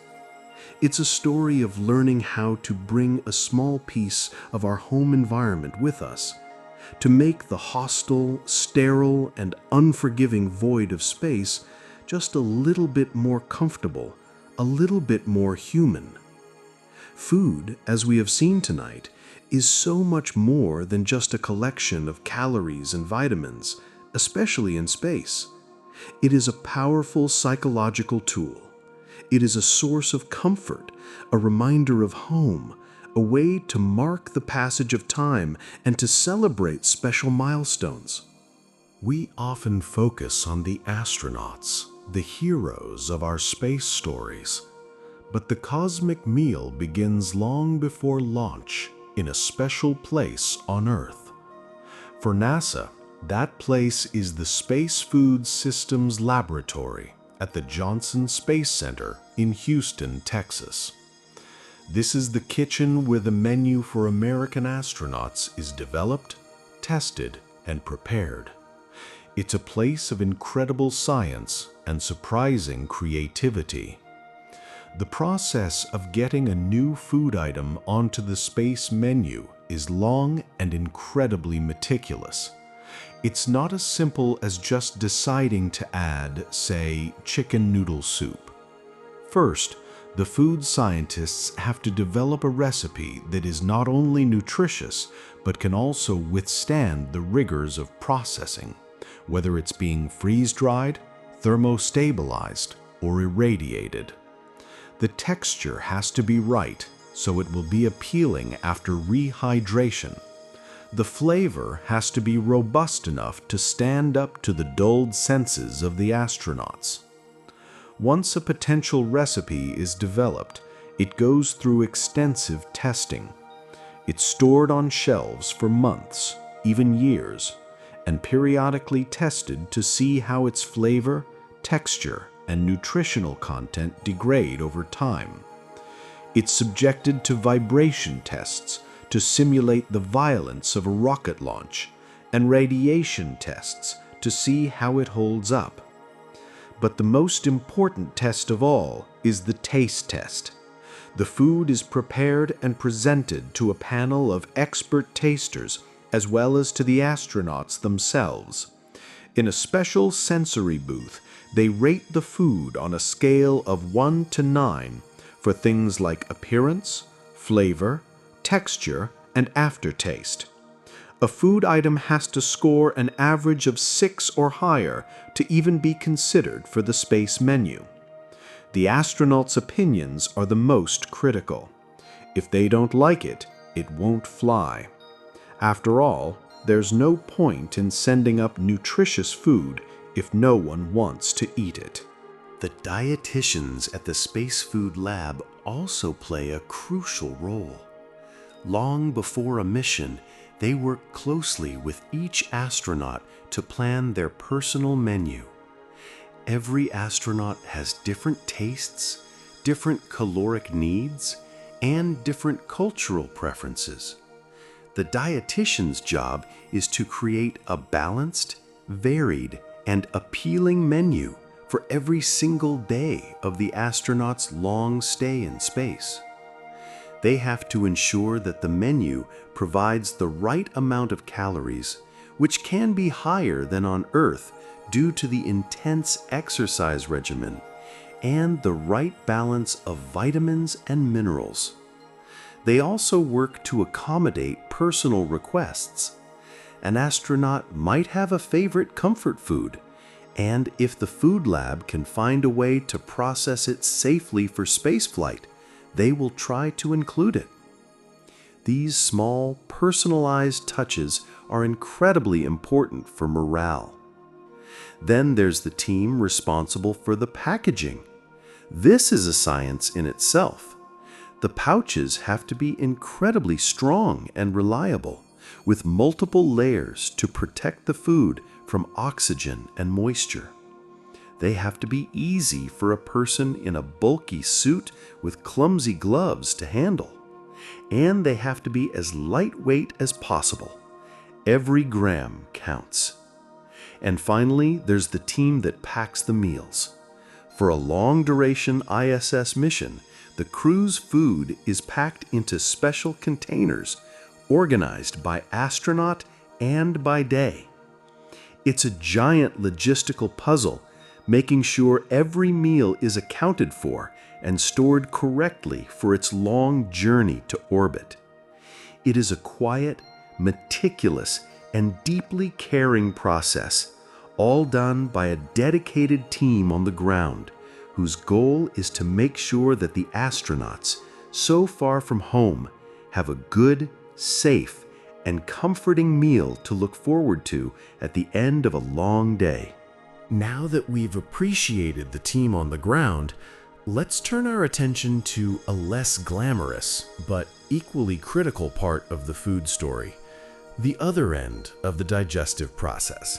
It's a story of learning how to bring a small piece of our home environment with us, to make the hostile, sterile, and unforgiving void of space just a little bit more comfortable, a little bit more human. Food, as we have seen tonight, is so much more than just a collection of calories and vitamins, especially in space. It is a powerful psychological tool. It is a source of comfort, a reminder of home, a way to mark the passage of time and to celebrate special milestones. We often focus on the astronauts, the heroes of our space stories, but the cosmic meal begins long before launch in a special place on Earth. For NASA, that place is the Space Food Systems Laboratory at the Johnson Space Center in Houston, Texas. This is the kitchen where the menu for American astronauts is developed, tested, and prepared. It's a place of incredible science and surprising creativity. The process of getting a new food item onto the space menu is long and incredibly meticulous. It's not as simple as just deciding to add, say, chicken noodle soup. First, the food scientists have to develop a recipe that is not only nutritious, but can also withstand the rigors of processing, whether it's being freeze-dried, thermostabilized, or irradiated. The texture has to be right, so it will be appealing after rehydration. The flavor has to be robust enough to stand up to the dulled senses of the astronauts. Once a potential recipe is developed, it goes through extensive testing. It's stored on shelves for months, even years, and periodically tested to see how its flavor, texture, and nutritional content degrade over time. It's subjected to vibration tests to simulate the violence of a rocket launch, and radiation tests to see how it holds up. But the most important test of all is the taste test. The food is prepared and presented to a panel of expert tasters as well as to the astronauts themselves. In a special sensory booth, they rate the food on a scale of 1 to 9 for things like appearance, flavor, texture, and aftertaste. A food item has to score an average of 6 or higher to even be considered for the space menu. The astronauts' opinions are the most critical. If they don't like it, it won't fly. After all, there's no point in sending up nutritious food if no one wants to eat it. The dietitians at the Space Food Lab also play a crucial role. Long before a mission, they work closely with each astronaut to plan their personal menu. Every astronaut has different tastes, different caloric needs, and different cultural preferences. The dietitian's job is to create a balanced, varied, and appealing menu for every single day of the astronaut's long stay in space. They have to ensure that the menu provides the right amount of calories, which can be higher than on Earth due to the intense exercise regimen, and the right balance of vitamins and minerals. They also work to accommodate personal requests. An astronaut might have a favorite comfort food, and if the food lab can find a way to process it safely for spaceflight, they will try to include it. These small, personalized touches are incredibly important for morale. Then there's the team responsible for the packaging. This is a science in itself. The pouches have to be incredibly strong and reliable, with multiple layers to protect the food from oxygen and moisture. They have to be easy for a person in a bulky suit with clumsy gloves to handle. And they have to be as lightweight as possible. Every gram counts. And finally, there's the team that packs the meals. For a long-duration ISS mission, the crew's food is packed into special containers, organized by astronaut and by day. It's a giant logistical puzzle, making sure every meal is accounted for and stored correctly for its long journey to orbit. It is a quiet, meticulous, and deeply caring process, all done by a dedicated team on the ground, whose goal is to make sure that the astronauts, so far from home, have a good, safe, and comforting meal to look forward to at the end of a long day. Now that we've appreciated the team on the ground, let's turn our attention to a less glamorous but equally critical part of the food story, the other end of the digestive process.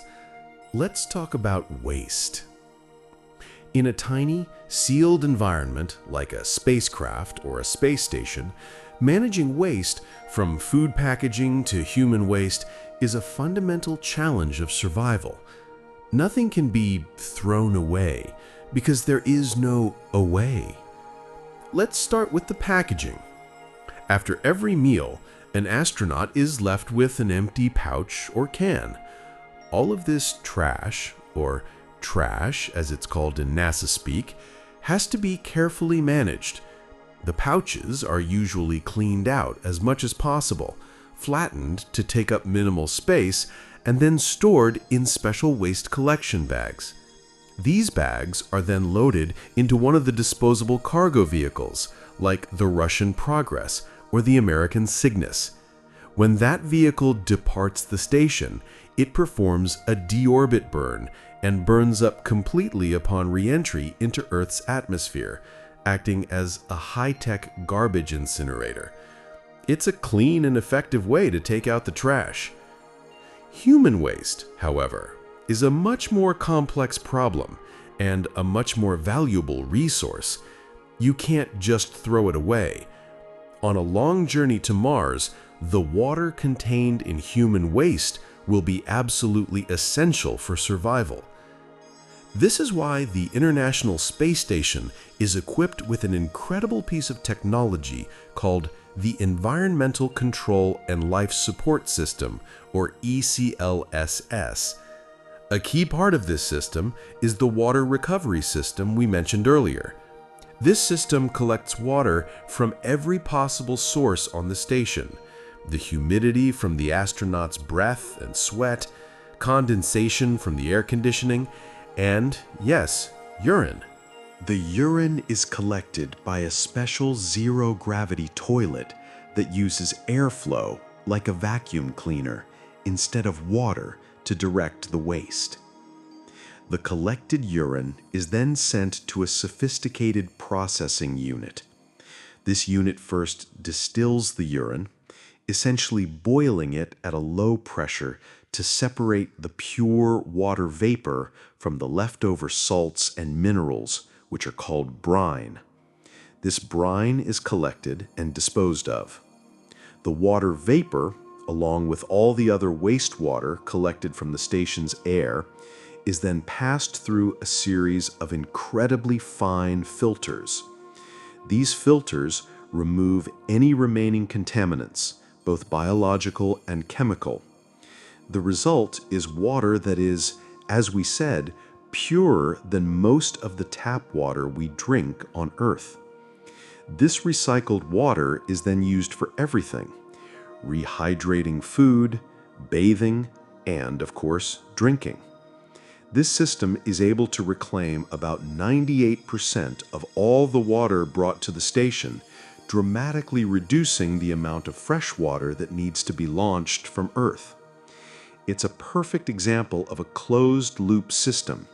Let's talk about waste. In a tiny, sealed environment like a spacecraft or a space station, managing waste, from food packaging to human waste, is a fundamental challenge of survival. Nothing can be thrown away because there is no away. Let's start with the packaging. After every meal, an astronaut is left with an empty pouch or can. All of this trash, or trash as it's called in NASA speak, has to be carefully managed. The pouches are usually cleaned out as much as possible, flattened to take up minimal space, and then stored in special waste collection bags. These bags are then loaded into one of the disposable cargo vehicles, like the Russian Progress or the American Cygnus. When that vehicle departs the station, it performs a deorbit burn and burns up completely upon re-entry into Earth's atmosphere, acting as a high-tech garbage incinerator. It's a clean and effective way to take out the trash. Human waste, however, is a much more complex problem and a much more valuable resource. You can't just throw it away. On a long journey to Mars, the water contained in human waste will be absolutely essential for survival. This is why the International Space Station is equipped with an incredible piece of technology called the Environmental Control and Life Support System, or ECLSS. A key part of this system is the water recovery system we mentioned earlier. This system collects water from every possible source on the station: the humidity from the astronauts' breath and sweat, condensation from the air conditioning, and, yes, urine. The urine is collected by a special zero-gravity toilet that uses airflow like a vacuum cleaner instead of water to direct the waste. The collected urine is then sent to a sophisticated processing unit. This unit first distills the urine, essentially boiling it at a low pressure to separate the pure water vapor from the leftover salts and minerals, which are called brine. This brine is collected and disposed of. The water vapor, along with all the other wastewater collected from the station's air, is then passed through a series of incredibly fine filters. These filters remove any remaining contaminants, both biological and chemical. The result is water that is, as we said, purer than most of the tap water we drink on Earth. This recycled water is then used for everything: rehydrating food, bathing, and, of course, drinking. This system is able to reclaim about 98% of all the water brought to the station, dramatically reducing the amount of fresh water that needs to be launched from Earth. It's a perfect example of a closed-loop system,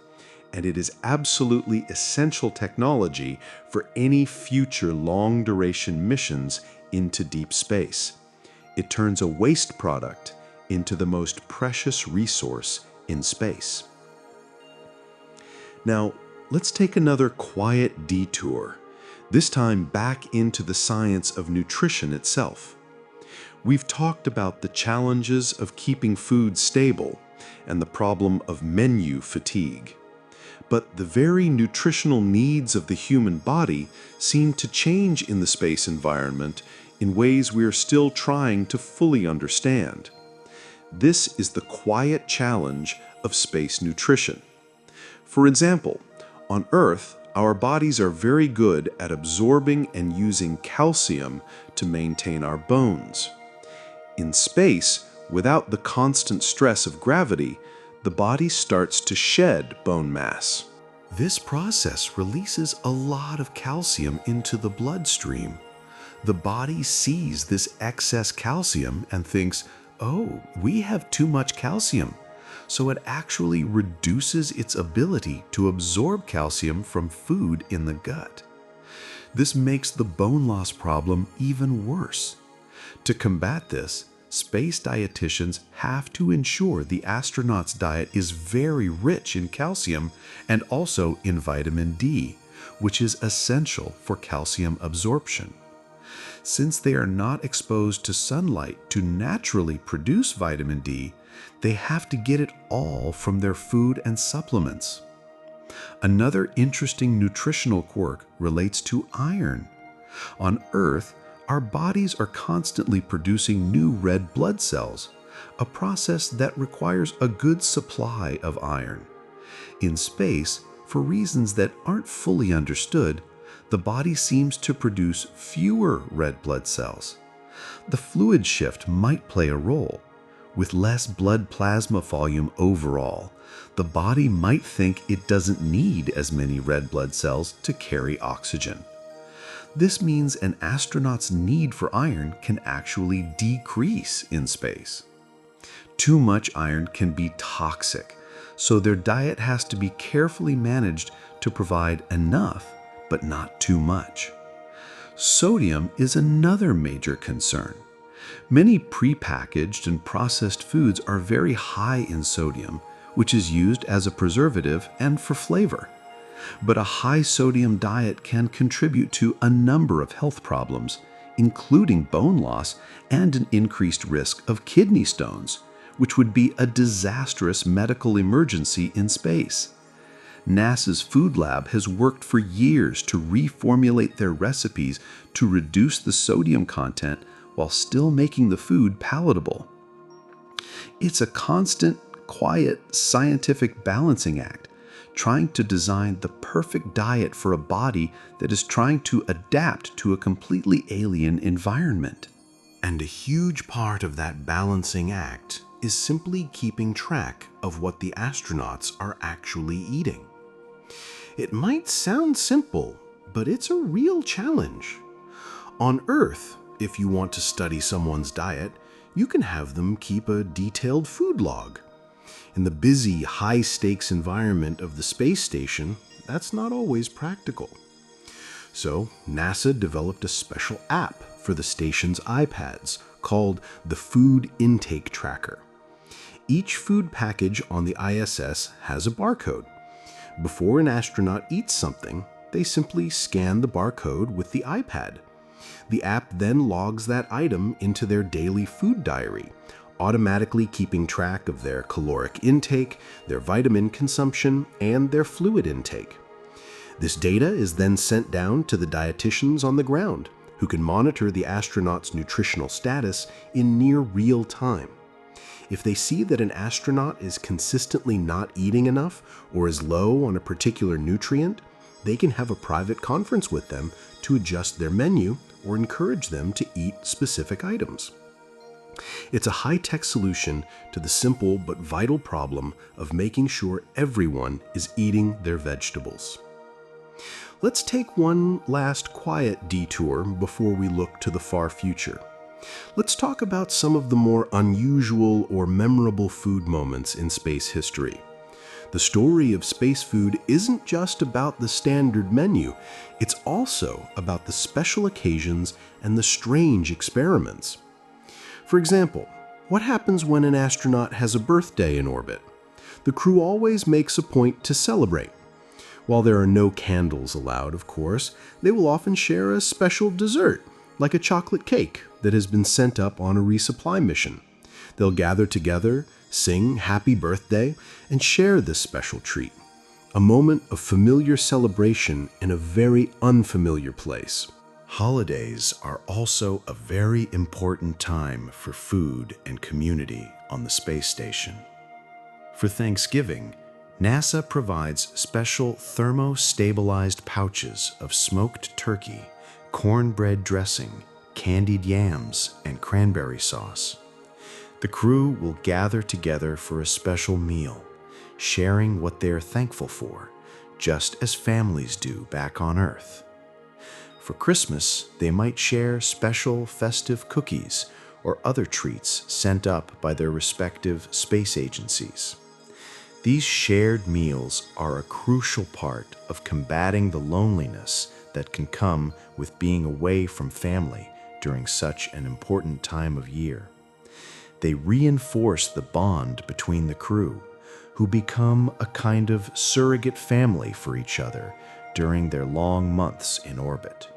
and it is absolutely essential technology for any future long-duration missions into deep space. It turns a waste product into the most precious resource in space. Now, let's take another quiet detour, this time back into the science of nutrition itself. We've talked about the challenges of keeping food stable and the problem of menu fatigue. But the very nutritional needs of the human body seem to change in the space environment in ways we are still trying to fully understand. This is the quiet challenge of space nutrition. For example, on Earth, our bodies are very good at absorbing and using calcium to maintain our bones. In space, without the constant stress of gravity, the body starts to shed bone mass. This process releases a lot of calcium into the bloodstream. The body sees this excess calcium and thinks, "Oh, we have too much calcium." So it actually reduces its ability to absorb calcium from food in the gut. This makes the bone loss problem even worse. To combat this, space dietitians have to ensure the astronauts' diet is very rich in calcium and also in vitamin D, which is essential for calcium absorption. Since they are not exposed to sunlight to naturally produce vitamin D, they have to get it all from their food and supplements. Another interesting nutritional quirk relates to iron. On Earth, our bodies are constantly producing new red blood cells, a process that requires a good supply of iron. In space, for reasons that aren't fully understood, the body seems to produce fewer red blood cells. The fluid shift might play a role. With less blood plasma volume overall, the body might think it doesn't need as many red blood cells to carry oxygen. This means an astronaut's need for iron can actually decrease in space. Too much iron can be toxic, so their diet has to be carefully managed to provide enough, but not too much. Sodium is another major concern. Many prepackaged and processed foods are very high in sodium, which is used as a preservative and for flavor. But a high sodium diet can contribute to a number of health problems, including bone loss and an increased risk of kidney stones, which would be a disastrous medical emergency in space. NASA's food lab has worked for years to reformulate their recipes to reduce the sodium content while still making the food palatable. It's a constant, quiet, scientific balancing act, trying to design the perfect diet for a body that is trying to adapt to a completely alien environment. And a huge part of that balancing act is simply keeping track of what the astronauts are actually eating. It might sound simple, but it's a real challenge. On Earth, if you want to study someone's diet, you can have them keep a detailed food log. In the busy, high-stakes environment of the space station, that's not always practical. So, NASA developed a special app for the station's iPads called the Food Intake Tracker. Each food package on the ISS has a barcode. Before an astronaut eats something, they simply scan the barcode with the iPad. The app then logs that item into their daily food diary, automatically keeping track of their caloric intake, their vitamin consumption, and their fluid intake. This data is then sent down to the dietitians on the ground, who can monitor the astronaut's nutritional status in near real time. If they see that an astronaut is consistently not eating enough or is low on a particular nutrient, they can have a private conference with them to adjust their menu or encourage them to eat specific items. It's a high-tech solution to the simple but vital problem of making sure everyone is eating their vegetables. Let's take one last quiet detour before we look to the far future. Let's talk about some of the more unusual or memorable food moments in space history. The story of space food isn't just about the standard menu, it's also about the special occasions and the strange experiments. For example, what happens when an astronaut has a birthday in orbit? The crew always makes a point to celebrate. While there are no candles allowed, of course, they will often share a special dessert, like a chocolate cake that has been sent up on a resupply mission. They'll gather together, sing happy birthday, and share this special treat. A moment of familiar celebration in a very unfamiliar place. Holidays are also a very important time for food and community on the space station. For Thanksgiving, NASA provides special thermo-stabilized pouches of smoked turkey, cornbread dressing, candied yams, and cranberry sauce. The crew will gather together for a special meal, sharing what they are thankful for, just as families do back on Earth. For Christmas, they might share special festive cookies or other treats sent up by their respective space agencies. These shared meals are a crucial part of combating the loneliness that can come with being away from family during such an important time of year. They reinforce the bond between the crew, who become a kind of surrogate family for each other during their long months in orbit.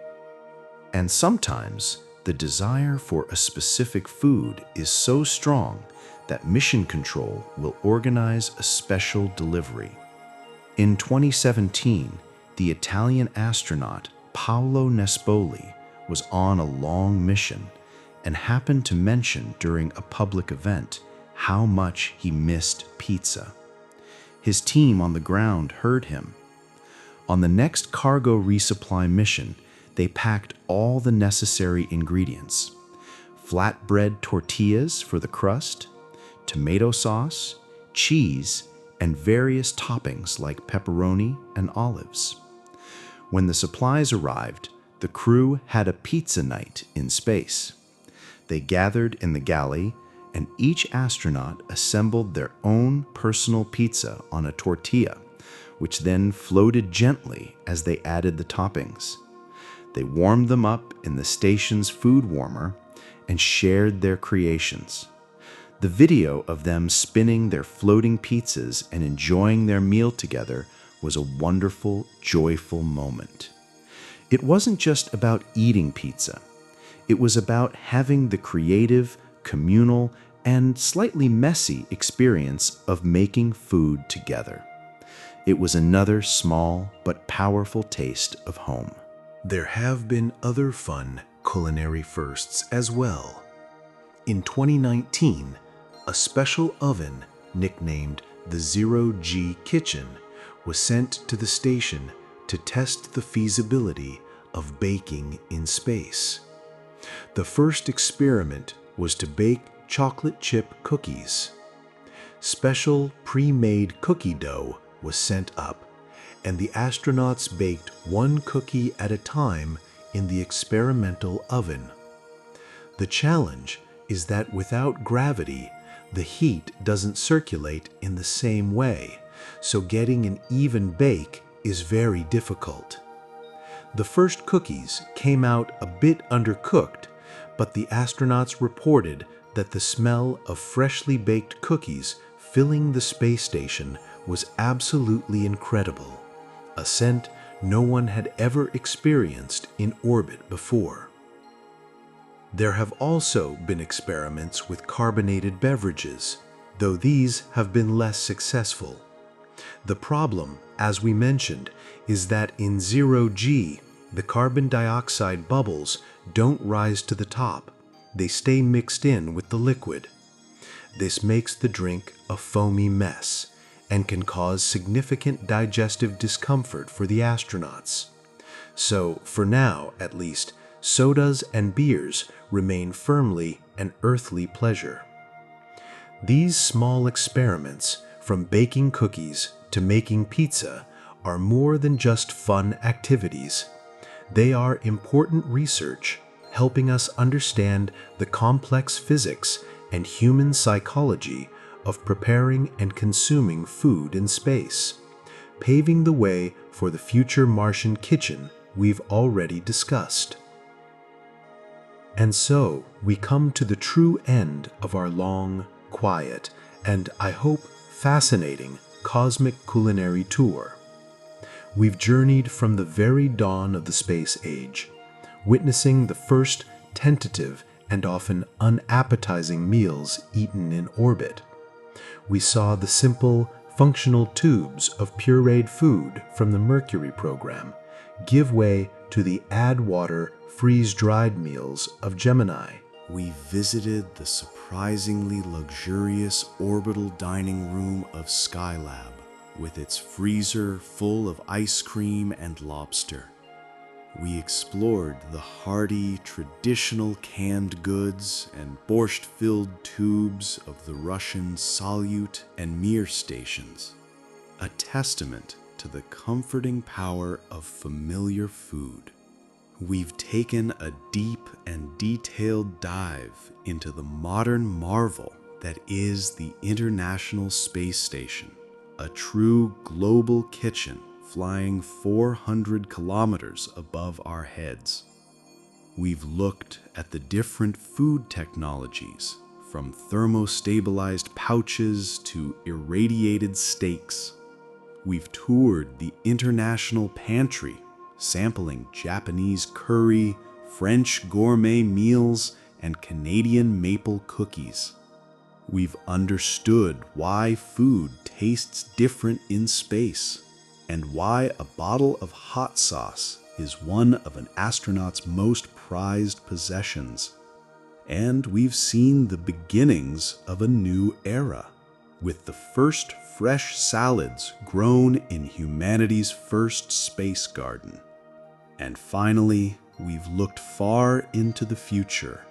And sometimes, the desire for a specific food is so strong that Mission Control will organize a special delivery. In 2017, the Italian astronaut Paolo Nespoli was on a long mission and happened to mention during a public event how much he missed pizza. His team on the ground heard him. On the next cargo resupply mission, they packed all the necessary ingredients: flatbread tortillas for the crust, tomato sauce, cheese, and various toppings like pepperoni and olives. When the supplies arrived, the crew had a pizza night in space. They gathered in the galley, and each astronaut assembled their own personal pizza on a tortilla, which then floated gently as they added the toppings. They warmed them up in the station's food warmer and shared their creations. The video of them spinning their floating pizzas and enjoying their meal together was a wonderful, joyful moment. It wasn't just about eating pizza. It was about having the creative, communal, and slightly messy experience of making food together. It was another small but powerful taste of home. There have been other fun culinary firsts as well. In 2019, a special oven nicknamed the Zero-G Kitchen was sent to the station to test the feasibility of baking in space. The first experiment was to bake chocolate chip cookies. Special pre-made cookie dough was sent up, and the astronauts baked one cookie at a time in the experimental oven. The challenge is that without gravity, the heat doesn't circulate in the same way, so getting an even bake is very difficult. The first cookies came out a bit undercooked, but the astronauts reported that the smell of freshly baked cookies filling the space station was absolutely incredible, a scent no one had ever experienced in orbit before. There have also been experiments with carbonated beverages, though these have been less successful. The problem, as we mentioned, is that in zero-G, the carbon dioxide bubbles don't rise to the top. They stay mixed in with the liquid. This makes the drink a foamy mess and can cause significant digestive discomfort for the astronauts. So, for now at least, sodas and beers remain firmly an earthly pleasure. These small experiments, from baking cookies to making pizza, are more than just fun activities. They are important research, helping us understand the complex physics and human psychology of preparing and consuming food in space, paving the way for the future Martian kitchen we've already discussed. And so we come to the true end of our long, quiet, and I hope fascinating cosmic culinary tour. We've journeyed from the very dawn of the space age, witnessing the first tentative and often unappetizing meals eaten in orbit. We saw the simple, functional tubes of pureed food from the Mercury program give way to the add-water, freeze-dried meals of Gemini. We visited the surprisingly luxurious orbital dining room of Skylab, with its freezer full of ice cream and lobster. We explored the hearty, traditional canned goods and borscht-filled tubes of the Russian Salyut and Mir stations, a testament to the comforting power of familiar food. We've taken a deep and detailed dive into the modern marvel that is the International Space Station, a true global kitchen flying 400 kilometers above our heads. We've looked at the different food technologies, from thermostabilized pouches to irradiated steaks. We've toured the International Pantry, sampling Japanese curry, French gourmet meals, and Canadian maple cookies. We've understood why food tastes different in space, and why a bottle of hot sauce is one of an astronaut's most prized possessions. And we've seen the beginnings of a new era, with the first fresh salads grown in humanity's first space garden. And finally, we've looked far into the future,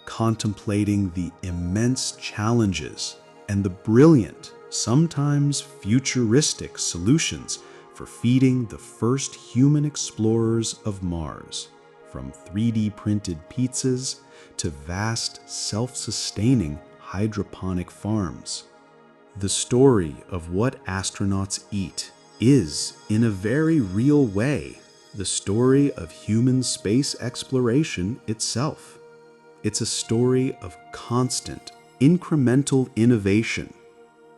contemplating the immense challenges and the brilliant, sometimes futuristic solutions for feeding the first human explorers of Mars, from 3D printed pizzas to vast, self-sustaining hydroponic farms. The story of what astronauts eat is, in a very real way, the story of human space exploration itself. It's a story of constant, incremental innovation.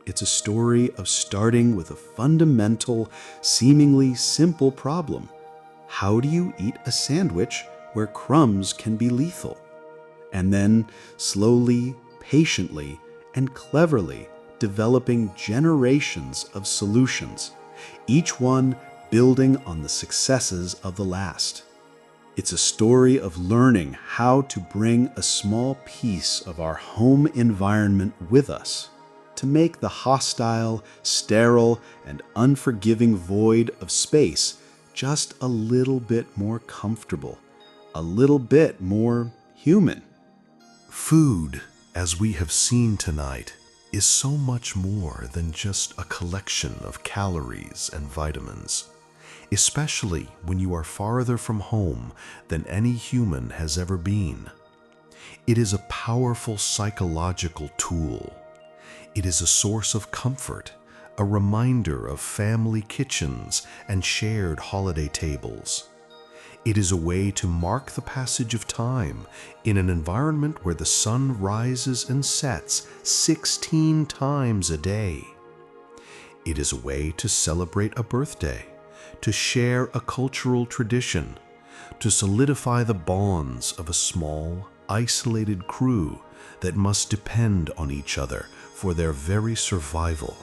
It's a story of starting with a fundamental, seemingly simple problem. How do you eat a sandwich where crumbs can be lethal? And then slowly, patiently, and cleverly developing generations of solutions, each one building on the successes of the last. It's a story of learning how to bring a small piece of our home environment with us to make the hostile, sterile, and unforgiving void of space just a little bit more comfortable, a little bit more human. Food, as we have seen tonight, is so much more than just a collection of calories and vitamins, especially when you are farther from home than any human has ever been. It is a powerful psychological tool. It is a source of comfort, a reminder of family kitchens and shared holiday tables. It is a way to mark the passage of time in an environment where the sun rises and sets 16 times a day. It is a way to celebrate a birthday, to share a cultural tradition, to solidify the bonds of a small, isolated crew that must depend on each other for their very survival.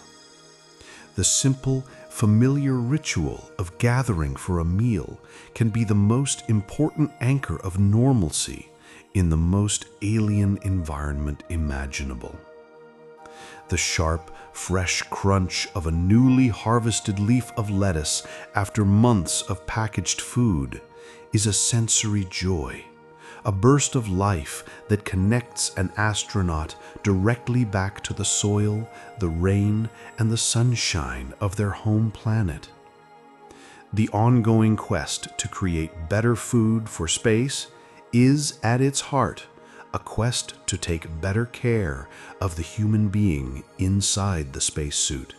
The simple, familiar ritual of gathering for a meal can be the most important anchor of normalcy in the most alien environment imaginable. The sharp, fresh crunch of a newly harvested leaf of lettuce after months of packaged food is a sensory joy, a burst of life that connects an astronaut directly back to the soil, the rain, and the sunshine of their home planet. The ongoing quest to create better food for space is, at its heart, a quest to take better care of the human being inside the spacesuit.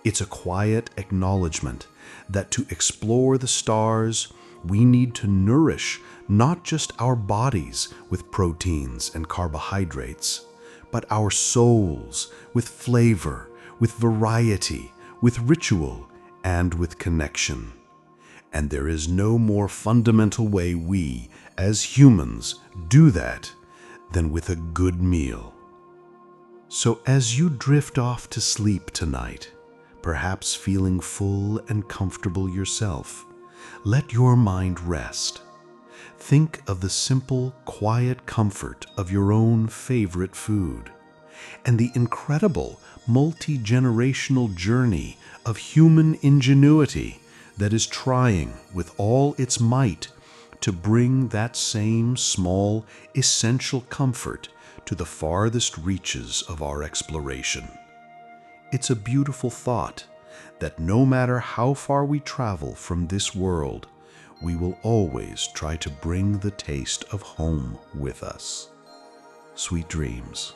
It's a quiet acknowledgement that to explore the stars, we need to nourish not just our bodies with proteins and carbohydrates, but our souls with flavor, with variety, with ritual, and with connection. And there is no more fundamental way we, as humans, do that than with a good meal. So as you drift off to sleep tonight, perhaps feeling full and comfortable yourself, let your mind rest. Think of the simple, quiet comfort of your own favorite food, and the incredible multi-generational journey of human ingenuity that is trying with all its might to bring that same small, essential comfort to the farthest reaches of our exploration. It's a beautiful thought that no matter how far we travel from this world, we will always try to bring the taste of home with us. Sweet dreams.